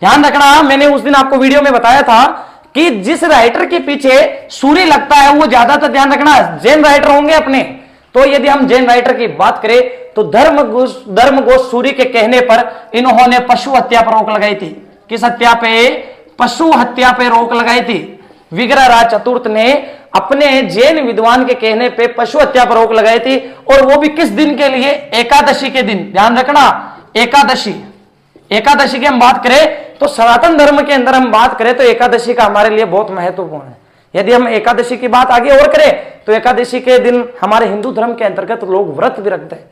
ध्यान रखना, मैंने उस दिन आपको वीडियो में बताया था कि जिस राइटर के पीछे सूर्य लगता है वो ज्यादातर, ध्यान रखना, जैन राइटर होंगे अपने। तो यदि हम जैन राइटर की बात करें तो धर्मघोष सूर्य के कहने पर इन्होंने पशु हत्या पर रोक लगाई थी। किस हत्या पे? पशु हत्या पे रोक लगाई थी। विग्रहराज चतुर्थ ने अपने जैन विद्वान के कहने पे पशु हत्या पर रोक लगाई थी, और वो भी किस दिन के लिए? एकादशी के दिन। ध्यान रखना, एकादशी। एकादशी की हम बात करें तो सनातन धर्म के अंदर हम बात करें तो एकादशी का हमारे लिए बहुत महत्वपूर्ण है। यदि हम एकादशी की बात आगे और करें तो एकादशी के दिन हमारे हिंदू धर्म के अंतर्गत लोग व्रत भी रखते हैं।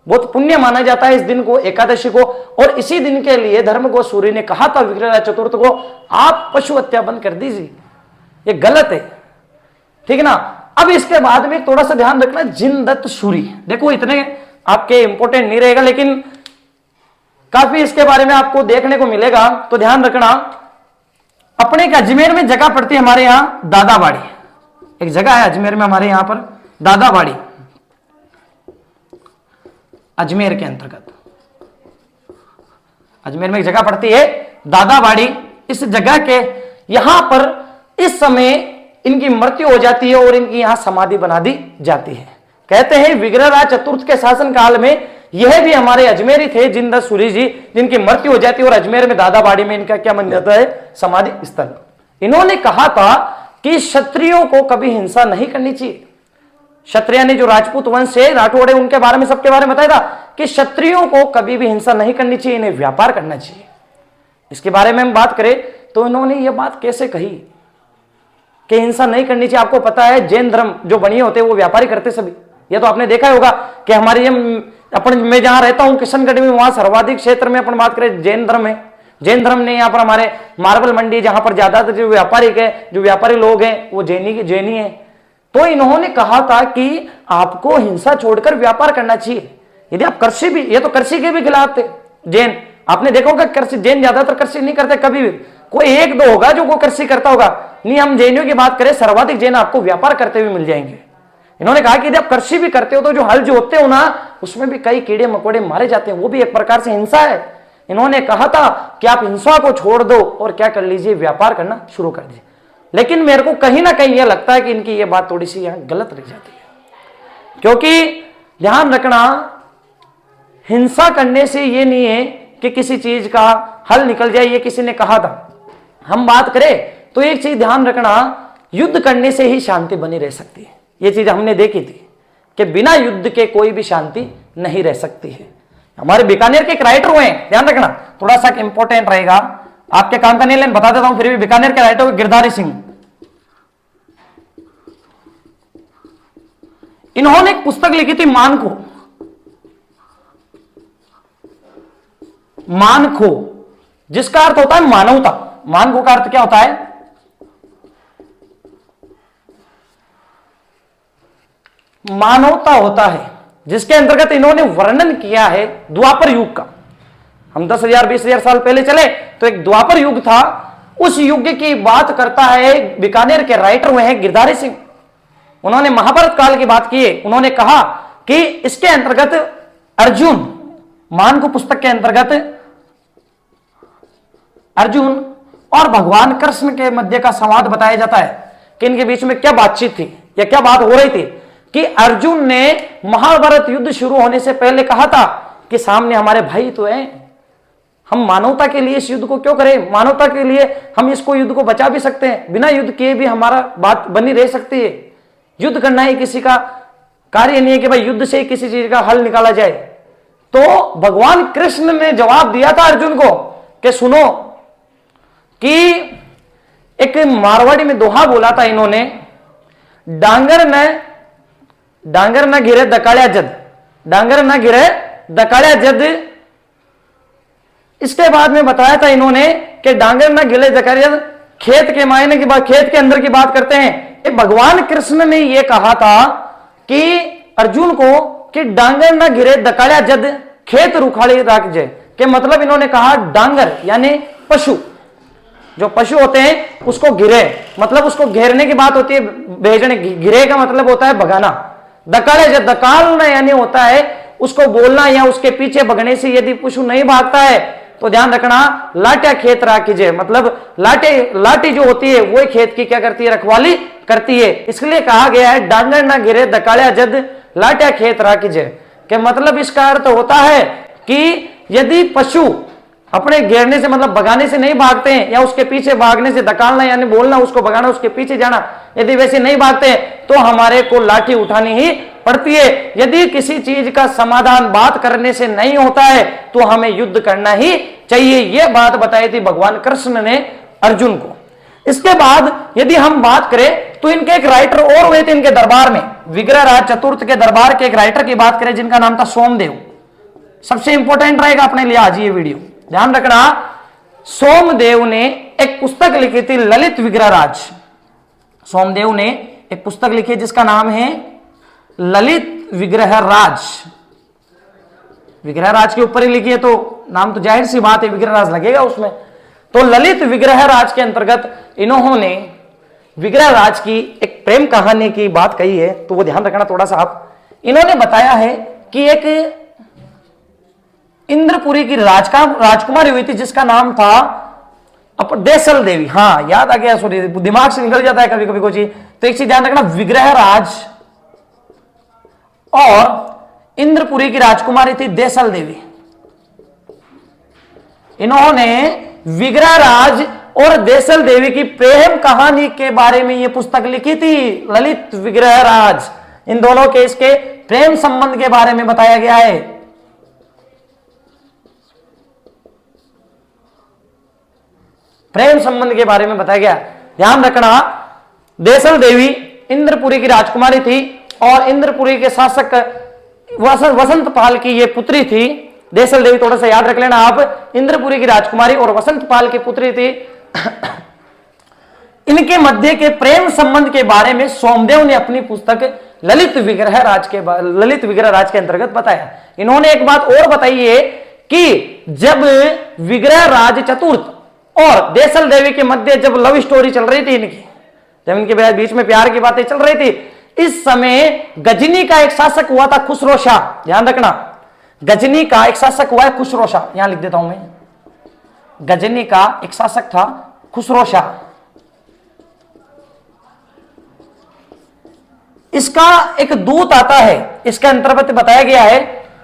बहुत पुण्य माना जाता है इस दिन को, एकादशी को। और इसी दिन के लिए धर्मघोष सूर्य ने कहा था विग्रहराज चतुर्थ को, आप पशु हत्या बंद कर दीजिए, ये गलत है, ठीक है ना। अब इसके बाद में थोड़ा सा ध्यान रखना, जिनदत्त सूरी, देखो इतने आपके इंपॉर्टेंट नहीं रहेगा लेकिन काफी इसके बारे में आपको देखने को मिलेगा। तो ध्यान रखना, अपने एक अजमेर में जगह पड़ती है हमारे यहां दादाबाड़ी, एक जगह है अजमेर में हमारे यहां पर दादाबाड़ी, अजमेर के अंतर्गत अजमेर में एक जगह पड़ती है दादाबाड़ी। इस जगह के यहां पर इस समय इनकी मृत्यु हो जाती है और इनकी यहां समाधि बना दी जाती है। कहते हैं विग्रहराज चतुर्थ के शासन काल में यह भी हमारे अजमेरी थे जिनदत्त सूरी जी, जिनकी मृत्यु हो जाती है और अजमेर में दादाबाड़ी में इनका क्या बन जाता है? समाधि स्थल। इन्होंने कहा था कि क्षत्रियों को कभी हिंसा नहीं करनी चाहिए। क्षत्रिय ने जो राजपूत वंश है, राठौड़े, उनके बारे में, सबके बारे में बताया था कि क्षत्रियों को कभी भी हिंसा नहीं करनी चाहिए, इन्हें व्यापार करना चाहिए। इसके बारे में हम बात करें तो इन्होंने यह बात कैसे कही कि हिंसा नहीं करनी चाहिए? आपको पता है जैन धर्म जो बनिए होते हैं वो व्यापारी करते सभी, ये तो आपने देखा होगा कि हमारी अपन, मैं जहां रहता हूं किशनगढ़ में, वहां सर्वाधिक क्षेत्र में अपन बात करें जैन धर्म है। जैन धर्म ने यहाँ पर हमारे मार्बल मंडी, जहां पर ज्यादातर जो व्यापारी लोग हैं वो जैनी है। तो इन्होंने कहा था कि आपको हिंसा छोड़कर व्यापार करना चाहिए। यदि आप कृषि भी, ये तो कृषि के भी खिलाफ थे जैन, आपने देखा होगा कृषि, जैन ज्यादातर कृषि नहीं करते कभी भी, कोई एक दो होगा जो वो कृषि करता होगा, नहीं। हम जैनियों की बात करें, सर्वाधिक जैन आपको व्यापार करते हुए मिल जाएंगे। इन्होंने कहा कि यदि आप कृषि भी करते हो तो जो हल जोतते हो ना, उसमें भी कई कीड़े मकोड़े मारे जाते हैं, वो भी एक प्रकार से हिंसा है। इन्होंने कहा था कि आप हिंसा को छोड़ दो और क्या कर लीजिए, व्यापार करना शुरू कर दीजिए। लेकिन मेरे को कहीं ना कहीं यह लगता है कि इनकी यह बात थोड़ी सी यहां गलत रह जाती है, क्योंकि ध्यान रखना, हिंसा करने से यह नहीं है कि किसी चीज का हल निकल जाए, ये किसी ने कहा था। हम बात करें तो एक चीज ध्यान रखना, युद्ध करने से ही शांति बनी रह सकती है। ये चीज हमने देखी थी कि बिना युद्ध के कोई भी शांति नहीं रह सकती है। हमारे बीकानेर के एक राइटर हुए हैं, ध्यान रखना, थोड़ा सा इंपॉर्टेंट रहेगा, आपके काम का नहीं लेकिन बता देता हूं फिर भी। बीकानेर के राइटर गिरधारी सिंह, इन्होंने एक पुस्तक लिखी थी मानखो। मानखो जिसका अर्थ होता है मानवता। मानखो का अर्थ क्या होता है? मानवता होता है, जिसके अंतर्गत इन्होंने वर्णन किया है द्वापर युग का। हम 10,000 20,000 साल पहले चले तो एक द्वापर युग था, उस युग की बात करता है बीकानेर के राइटर हुए हैं गिरधारी सिंह। उन्होंने महाभारत काल की बात की है। उन्होंने कहा कि इसके अंतर्गत अर्जुन, मानखो पुस्तक के अंतर्गत अर्जुन और भगवान कृष्ण के मध्य का संवाद बताया जाता है कि इनके बीच में क्या बातचीत थी या क्या बात हो रही थी कि अर्जुन ने महाभारत युद्ध शुरू होने से पहले कहा था कि सामने हमारे भाई तो हैं, हम मानवता के लिए इस युद्ध को क्यों करें, मानवता के लिए हम इसको युद्ध को बचा भी सकते हैं, बिना युद्ध किए भी हमारा बात बनी रह सकती है। युद्ध करना ही किसी का कार्य नहीं है कि भाई युद्ध से ही किसी चीज का हल निकाला जाए। तो भगवान कृष्ण ने जवाब दिया था अर्जुन को कि सुनो, कि एक मारवाड़ी में दोहा बोला था इन्होंने, डांगर न गिरे दकाड़िया जद, डांगर न गिरे दकाड़िया जद। इसके बाद में बताया था इन्होंने कि डांगर न गिरे दकाड़िया जद, खेत के मायने की बात, खेत के अंदर की बात करते हैं। भगवान कृष्ण ने यह कहा था कि अर्जुन को कि डांगर न गिरे दकाड़िया जद, खेत रुखाड़ी राख जाए, के मतलब इन्होंने कहा डांगर यानी पशु, जो पशु होते हैं उसको गिरे, मतलब उसको घेरने की बात होती है, भेजने, गिरे का मतलब होता है भगाना। दकाड़े जब दकालना यानी होता है उसको बोलना या उसके पीछे भगने से यदि पशु नहीं भागता है तो ध्यान रखना, लाटिया खेत राखीजे, मतलब लाटी जो होती है वो खेत की क्या करती है, रखवाली करती है। इसलिए कहा गया है डांगर ना गिरे दकालिया जद लाटिया खेत राखीजे, के मतलब इसका अर्थ होता है कि यदि पशु अपने घेरने से मतलब भगाने से नहीं भागते हैं, या उसके पीछे भागने से धकालना यानी बोलना, उसको भगाना, उसके पीछे जाना, यदि वैसे नहीं भागते तो हमारे को लाठी उठानी ही पड़ती है। यदि किसी चीज का समाधान बात करने से नहीं होता है तो हमें युद्ध करना ही चाहिए। यह बात बताई थी भगवान कृष्ण ने अर्जुन को। इसके बाद यदि हम बात करें तो इनके एक राइटर और हुए थे इनके दरबार में, विग्रहराज चतुर्थ के दरबार के एक राइटर की बात करें जिनका नाम था सोमदेव। सबसे इंपॉर्टेंट रहेगा अपने लिए आज ये वीडियो, ध्यान रखना। सोमदेव ने एक पुस्तक लिखी थी ललित विग्रहराज। सोमदेव ने एक पुस्तक लिखी जिसका नाम है ललित विग्रहराज। विग्रहराज के ऊपर ही लिखी है तो नाम तो जाहिर सी बात है विग्रहराज लगेगा उसमें। तो ललित विग्रहराज के अंतर्गत इन्होंने विग्रहराज की एक प्रेम कहानी की बात कही है, तो वो ध्यान रखना थोड़ा सा आप। इन्होंने बताया है कि एक इंद्रपुरी की राजकुमारी हुई थी जिसका नाम था देसल देवी। हाँ याद आ गया, सॉरी दिमाग से निकल जाता है कभी कभी कोई चीज। तो एक चीज ध्यान रखना, विग्रहराज और इंद्रपुरी की राजकुमारी थी देसल देवी। इन्होंने विग्रहराज और देसल देवी की प्रेम कहानी के बारे में यह पुस्तक लिखी थी ललित विग्रहराज। इन दोनों के इसके प्रेम संबंध के बारे में बताया गया है। प्रेम संबंध के बारे में बताया गया, ध्यान रखना। देसल देवी इंद्रपुरी की राजकुमारी थी और इंद्रपुरी के शासक वसंत पाल की ये पुत्री थी। देसल देवी थोड़ा सा याद रख लेना आप, इंद्रपुरी की राजकुमारी और वसंत पाल की पुत्री थी। इनके मध्य के प्रेम संबंध के बारे में सोमदेव ने अपनी पुस्तक ललित विग्रहराज के अंतर्गत बताया। इन्होंने एक बात और बताई है कि जब विग्रहराज चतुर्थ और देसल देवी के मध्य जब लव स्टोरी चल रही थी इनकी, जब इनके बीच में प्यार की बातें चल रही थी, इस समय गजनी का एक शासक हुआ था खुसरो शाह। ध्यान रखना, गजनी का एक शासक हुआ है खुसरो शाह, यहां लिख देता हूं मैं। गजनी का एक शासक था खुसरो शाह। इसका एक दूत आता है, इसके अंतर्गत बताया गया है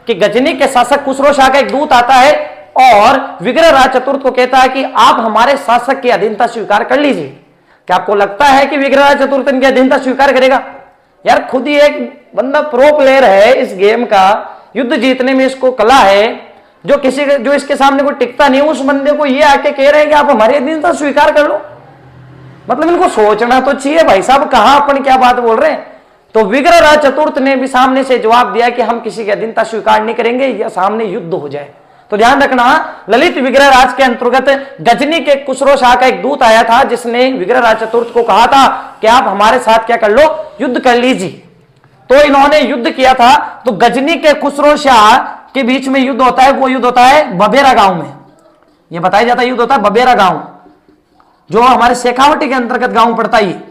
कि गजनी के शासक खुसरो शाह का एक दूत आता है और विग्रहराज चतुर्थ को कहता है कि आप हमारे शासक की अधीनता स्वीकार कर लीजिए। क्या आपको लगता है कि विग्रहराज चतुर्थ इनकी अधीनता स्वीकार करेगा? यार खुद ही एक बंदा प्रो प्लेयर है इस गेम का, युद्ध जीतने में इसको कला है, जो इसके सामने कोई टिकता नहीं, उस बंदे को ये आके कह रहे हैं कि आप हमारी अधीनता स्वीकार कर लो। मतलब इनको सोचना तो चाहिए भाई साहब, कहां अपन क्या बात बोल रहे हैं। तो विग्रहराज चतुर्थ ने भी सामने से जवाब दिया कि हम किसी की अधीनता स्वीकार नहीं करेंगे या सामने युद्ध हो जाए। तो ध्यान रखना, ललित विग्रहराज के अंतर्गत गजनी के खुसरो शाह का एक दूत आया था जिसने विग्रहराज चतुर्थ को कहा था कि आप हमारे साथ क्या कर लो, युद्ध कर लीजिए। तो इन्होंने युद्ध किया था। तो गजनी के खुसरो शाह के बीच में युद्ध होता है, वो युद्ध होता है बबेरा गांव में। यह बताया जाता है युद्ध होता है बबेरा गांव, जो हमारे शेखावटी के अंतर्गत गांव पड़ता है।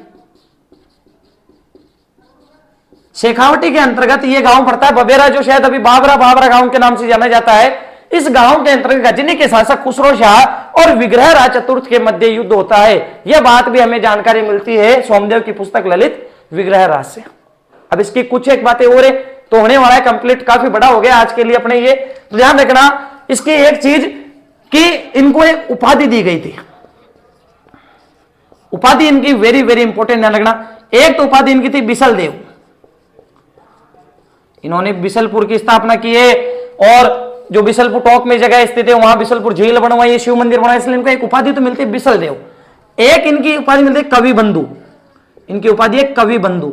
शेखावटी के अंतर्गत ये गांव पड़ता है बबेरा, जो शायद अभी बाबरा गांव के नाम से जाना जाता है। इस गांव के अंतर्गत गजनी के शासक खुसरो शाह और विग्रहराज चतुर्थ के मध्य युद्ध होता है। यह बात भी हमें जानकारी मिलती है सोमदेव की पुस्तक ललित विग्रहराज से। अब इसकी कुछ एक बातें और है तो होने वाला है कंप्लीट, काफी बड़ा हो गया आज के लिए अपने ये। तो ध्यान रखना इसकी एक चीज कि इनको एक उपाधि दी गई थी। उपाधि इनकी वेरी वेरी इंपॉर्टेंट, ध्यान रखना। एक तो उपाधि इनकी थी बिसल देव। इन्होंने बिसलपुर की स्थापना की है और जो बिसलपुर टॉक में जगह स्थित है वहां बिसलपुर झील बनवाई है, शिव मंदिर बनवाया, इसलिए इनको एक उपाधि तो मिलती है बिसल देव। एक इनकी उपाधि मिलती है कवि बंधु। इनकी उपाधि है कवि बंधु।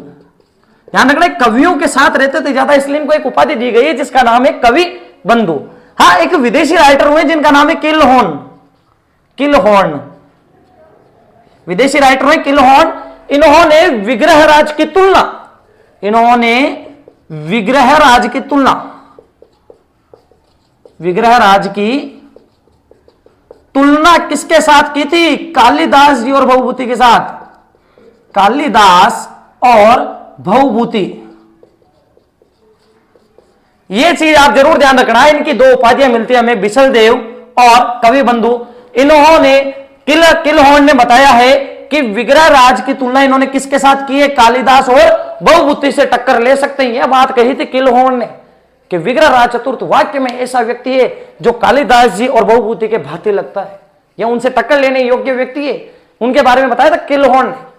ध्यान रखना कवियों के साथ रहते थे ज्यादा, इसलिए इनको एक उपाधि दी गई है जिसका नाम है कवि बंधु। हाँ, एक विदेशी राइटर हुए जिनका नाम है किलहॉर्न। विदेशी राइटर हुए किलहॉर्न। इन्होंने विग्रहराज की तुलना किसके साथ की थी? कालिदास जी और भवभूति के साथ। कालिदास और भवभूति, ये चीज आप जरूर ध्यान रखना। इनकी दो उपाधियां मिलती है हमें, बिसल देव और कवि बंधु, इन्होंने किलहॉर्न ने बताया है कि विग्रह राज की तुलना इन्होंने किसके साथ की है? कालिदास और बहुभूति से टक्कर ले सकते हैं। यह बात कही थी किलहॉर्न ने कि विग्रह राज चतुर्थ वाक्य में ऐसा व्यक्ति है जो कालिदास जी और बहुभूति के भांति लगता है, यह उनसे टक्कर लेने योग्य व्यक्ति है। उनके बारे में बताया था किलहॉर्न ने।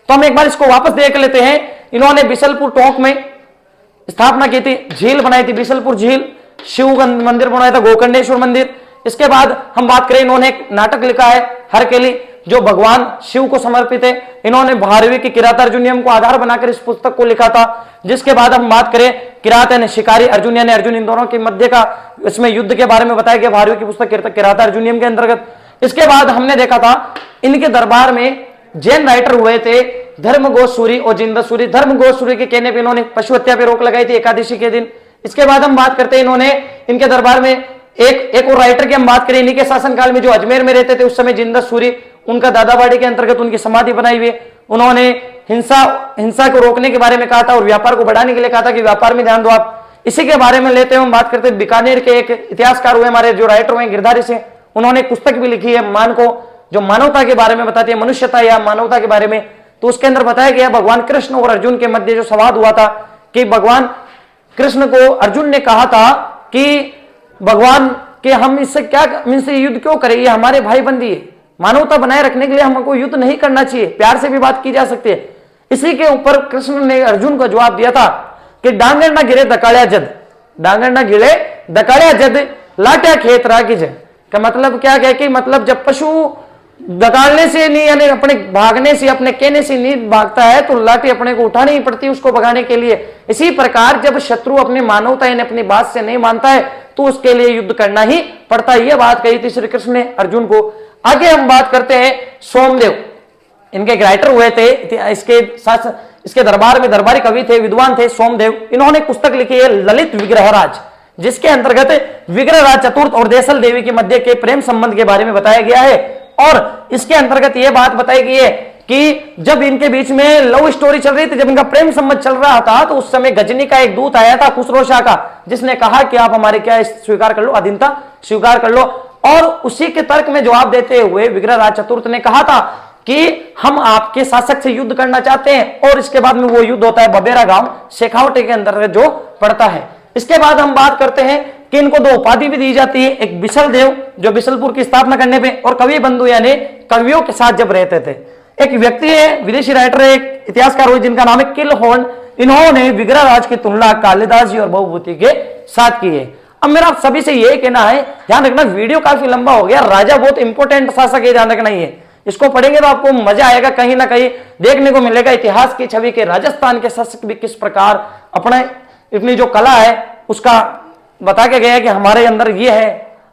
तो हम एक बार इसको वापस देख लेते हैं। इन्होंने बिशलपुर टोंक में स्थापना की थी, झील बनाई थी बिशलपुर झील, शिव मंदिर बनाया था गोकर्णेश्वर मंदिर। इसके बाद हम बात करें, इन्होंने एक नाटक लिखा है हरकेली जो भगवान शिव को समर्पित है। इन्होंने भारवी की किरात अर्जुनियम को आधार बनाकर इस पुस्तक को लिखा था। जिसके बाद हम बात करें किरात यानी शिकारी, अर्जुन यानी अर्जुन, इन दोनों के मध्य का इसमें युद्ध के बारे में बताया गया भारवी की पुस्तक किरात अर्जुनियम के अंतर्गत। इसके बाद हमने देखा था इनके दरबार में जैन राइटर हुए थे धर्मगोसूरी और जिंदसूरी। धर्मगोसूरी के कहने पर इन्होंने पशु हत्या पर रोक लगाई थी एकादशी के दिन। इसके बाद हम बात करते हैं, इन्होंने इनके दरबार में एक और राइटर की हम बात करें, इन्हीं के शासनकाल में जो अजमेर में रहते थे उस समय जिंदसूरी, उनका दादाबाड़ी के अंतर्गत उनकी समाधि बनाई हुई। उन्होंने हिंसा को रोकने के बारे में कहा था और व्यापार को बढ़ाने के लिए कहा था कि व्यापार में ध्यान दो आप। इसी के बारे में लेते हैं हम बात करते हैं, बीकानेर के एक इतिहासकार हुए हमारे जो राइटर हुए गिरधारी से, उन्होंने एक पुस्तक भी लिखी है मान को, जो मानवता के बारे में बताती है, मनुष्यता या मानवता के बारे में। तो उसके अंदर बताया गया भगवान कृष्ण और अर्जुन के मध्य जो संवाद हुआ था कि भगवान कृष्ण को अर्जुन ने कहा था कि भगवान कि हम इससे क्या इनसे युद्ध क्यों करें, ये हमारे भाई बंदी है, मानवता बनाए रखने के लिए हमको युद्ध नहीं करना चाहिए, प्यार से भी बात की जा सकती है। इसी के ऊपर कृष्ण ने अर्जुन को जवाब दिया था कि डांगर ना गिरे दकाड़िया जद, डांगर ना गिरे दकाड़िया जद, लाट्या खेत राखी जद। का मतलब क्या है कि मतलब जब पशु दगाड़ने से नहीं यानी अपने भागने से अपने कहने से नहीं भागता है तो लाठी अपने को उठानी ही पड़ती है उसको भगाने के लिए। इसी प्रकार जब शत्रु अपनी मानवता यानी अपनी बात से नहीं मानता है तो उसके लिए युद्ध करना ही पड़ता है। यह बात कही थी श्री कृष्ण ने अर्जुन को। आगे हम बात करते हैं सोमदेव, इनके राइटर हुए थे, इसके दरबार में दरबारी कवि थे, विद्वान थे सोमदेव। इन्होंने पुस्तक लिखी है ललित विग्रहराज, जिसके अंतर्गत विग्रहराज चतुर्थ और देसल देवी के मध्य के प्रेम संबंध के बारे में बताया गया है। और इसके अंतर्गत यह बात बताई गई है कि जब इनके बीच में लव स्टोरी चल रही थी, जब इनका प्रेम संबंध चल रहा था, तो उस समय गजनी का एक दूत आया था खुसरोशाह का, जिसने कहा कि आप हमारे क्या स्वीकार कर लो, अधीनता स्वीकार कर लो। और उसी के तर्क में जवाब देते हुए विग्रहराज चतुर्थ ने कहा था कि हम आपके शासक से युद्ध करना चाहते हैं। और इसके बाद में वो युद्ध होता है बबेरा गांव शेखावटी के अंतर्गत जो पड़ता है। इसके बाद हम बात करते हैं कि इनको दो उपाधि भी दी जाती है, एक बिशल देव जो बिशलपुर की स्थापना करने पे, और कवि बंधु यानी कवियों के साथ जब रहते थे। एक व्यक्ति है, विदेशी राइटर है, एक इतिहासकार हुए जिनका नाम है किलहॉर्न। इन्होंने विग्रहराज की तुलना कालिदास जी और बहुभूति के साथ की है। अब मेरा आप सभी से यही कहना है, ध्यान रखना वीडियो काफी लंबा हो गया, राजा बहुत इंपॉर्टेंट शासक है, ध्यान रखना ही है। इसको पढ़ेंगे तो आपको मजा आएगा, कहीं ना कहीं देखने को मिलेगा इतिहास की छवि के राजस्थान के शासक भी किस प्रकार अपनी जो कला है उसका बता के गया कि हमारे अंदर ये है।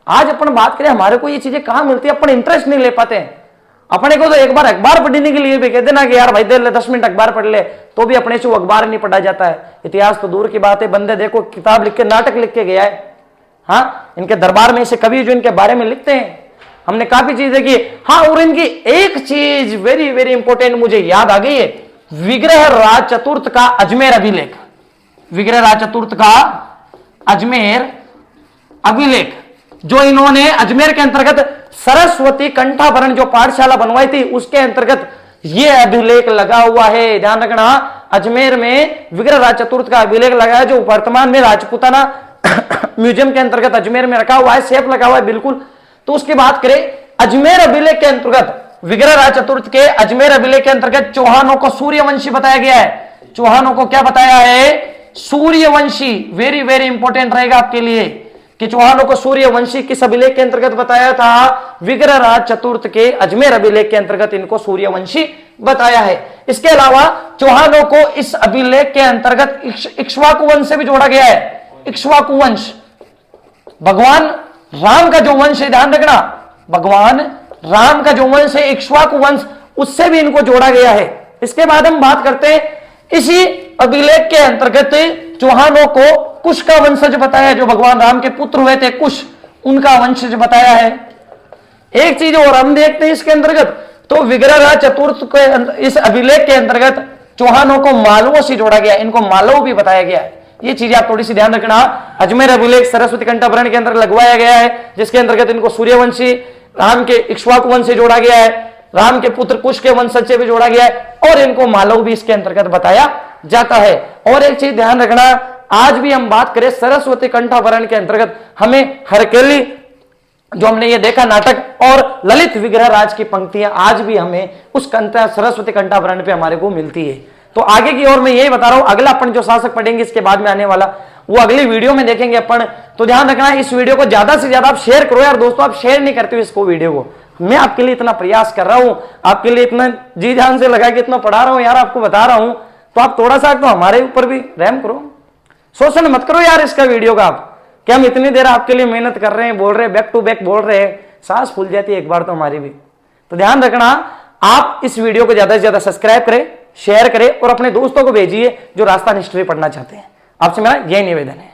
आज अपन बात करें, हमारे को ये चीजें कहां मिलती है, अपन इंटरेस्ट नहीं ले पाते हैं। अपने को तो एक बार अखबार पढ़ने के लिए भी कहते ना कि यार भाई दे ले 10 मिनट अखबार पढ़ ले, तो भी अपने से वो अखबार नहीं पढ़ा जाता है। इतिहास तो दूर की बात है, बंदे देखो किताब लिख के नाटक लिख के गया है। हाँ, इनके दरबार में ऐसे कवि जो इनके बारे में लिखते हैं, हमने काफी चीजें की। हाँ, और इनकी एक चीज वेरी वेरी इंपॉर्टेंट मुझे याद आ गई है, विग्रहराज चतुर्थ का अजमेर अभिलेख। विग्रहराज चतुर्थ का अजमेर अभिलेख जो इन्होंने अजमेर के अंतर्गत सरस्वती कंठाभरण जो पाठशाला बनवाई थी उसके अंतर्गत यह अभिलेख लगा हुआ है। ध्यान रखना, अजमेर में विग्रहराज चतुर्थ का अभिलेख लगा है जो वर्तमान में राजपूताना म्यूजियम के अंतर्गत अजमेर में रखा हुआ है, सेफ लगा हुआ है बिल्कुल। तो उसकी बात करें अजमेर अभिलेख के अंतर्गत, विग्रहराज चतुर्थ के अजमेर अभिलेख के अंतर्गत चौहानों को सूर्यवंशी बताया गया है। चौहानों को क्या बताया है? सूर्यवंशी। वेरी वेरी इंपॉर्टेंट रहेगा आपके लिए कि चौहानों को सूर्यवंशी किस अभिलेख के अंतर्गत बताया था? विग्रहराज चतुर्थ के अजमेर अभिलेख के अंतर्गत इनको सूर्यवंशी बताया है। इसके अलावा चौहानों को इस अभिलेख के अंतर्गत इक्ष्वाकु वंश से भी जोड़ा गया है। इक्ष्वाकु वंश भगवान राम का जो वंश है, ध्यान रखना, भगवान राम का जो वंश है इक्ष्वाकु वंश, उससे भी इनको जोड़ा गया है। इसके बाद हम बात करते हैं इसी अभिलेख के अंतर्गत चौहानों को कुश का वंशज बताया है, जो भगवान राम के पुत्र हुए थे कुश, उनका वंशज बताया है। एक चीज और हम देखते हैं इसके अंतर्गत, तो विग्रहराज चतुर्थ के इस अभिलेख के अंतर्गत चौहानों को मालवों से जोड़ा गया, इनको मालव भी बताया गया है। ये चीजें आप थोड़ी सी ध्यान रखना। अजमेर अभिलेख सरस्वती कंठाभरण के अंदर लगवाया गया है, जिसके अंतर्गत इनको सूर्यवंशी राम के इक्ष्वाकु वंश से जोड़ा गया है, राम के पुत्र कुश के वंशज से भी जोड़ा गया है, और इनको मालव भी इसके अंतर्गत बताया जाता है। और एक चीज ध्यान रखना, आज भी हम बात करें सरस्वती कंठाभरण के अंतर्गत हमें हरकेली जो हमने ये देखा नाटक और ललित विग्रह राज की पंक्तियां आज भी हमें उस सरस्वती कंठाभरण पे हमारे को मिलती है। तो आगे की ओर मैं यही बता रहा हूं, अगला अपन जो शासक पढ़ेंगे इसके बाद में आने वाला वो अगली वीडियो में देखेंगे अपन। तो ध्यान रखना, इस वीडियो को ज्यादा से ज्यादा आप शेयर करो यार दोस्तों, आप शेयर नहीं करते हो इसको वीडियो को। मैं आपके लिए इतना प्रयास कर रहा हूं, आपके लिए इतना जी जान से लगा के इतना पढ़ा रहा हूं यार, आपको बता रहा हूं, तो आप थोड़ा सा तो हमारे ऊपर भी रहम करो, शोषण मत करो यार इसका वीडियो का। आप क्या हम इतनी देर आपके लिए मेहनत कर रहे हैं, बोल रहे हैं, बैक टू बैक बोल रहे हैं, सांस फूल जाती है एक बार तो हमारी भी। तो ध्यान रखना, आप इस वीडियो को ज्यादा से ज्यादा सब्सक्राइब करें, शेयर करें और अपने दोस्तों को भेजिए जो राजस्थान हिस्ट्री पढ़ना चाहते हैं। आपसे मेरा यही निवेदन है।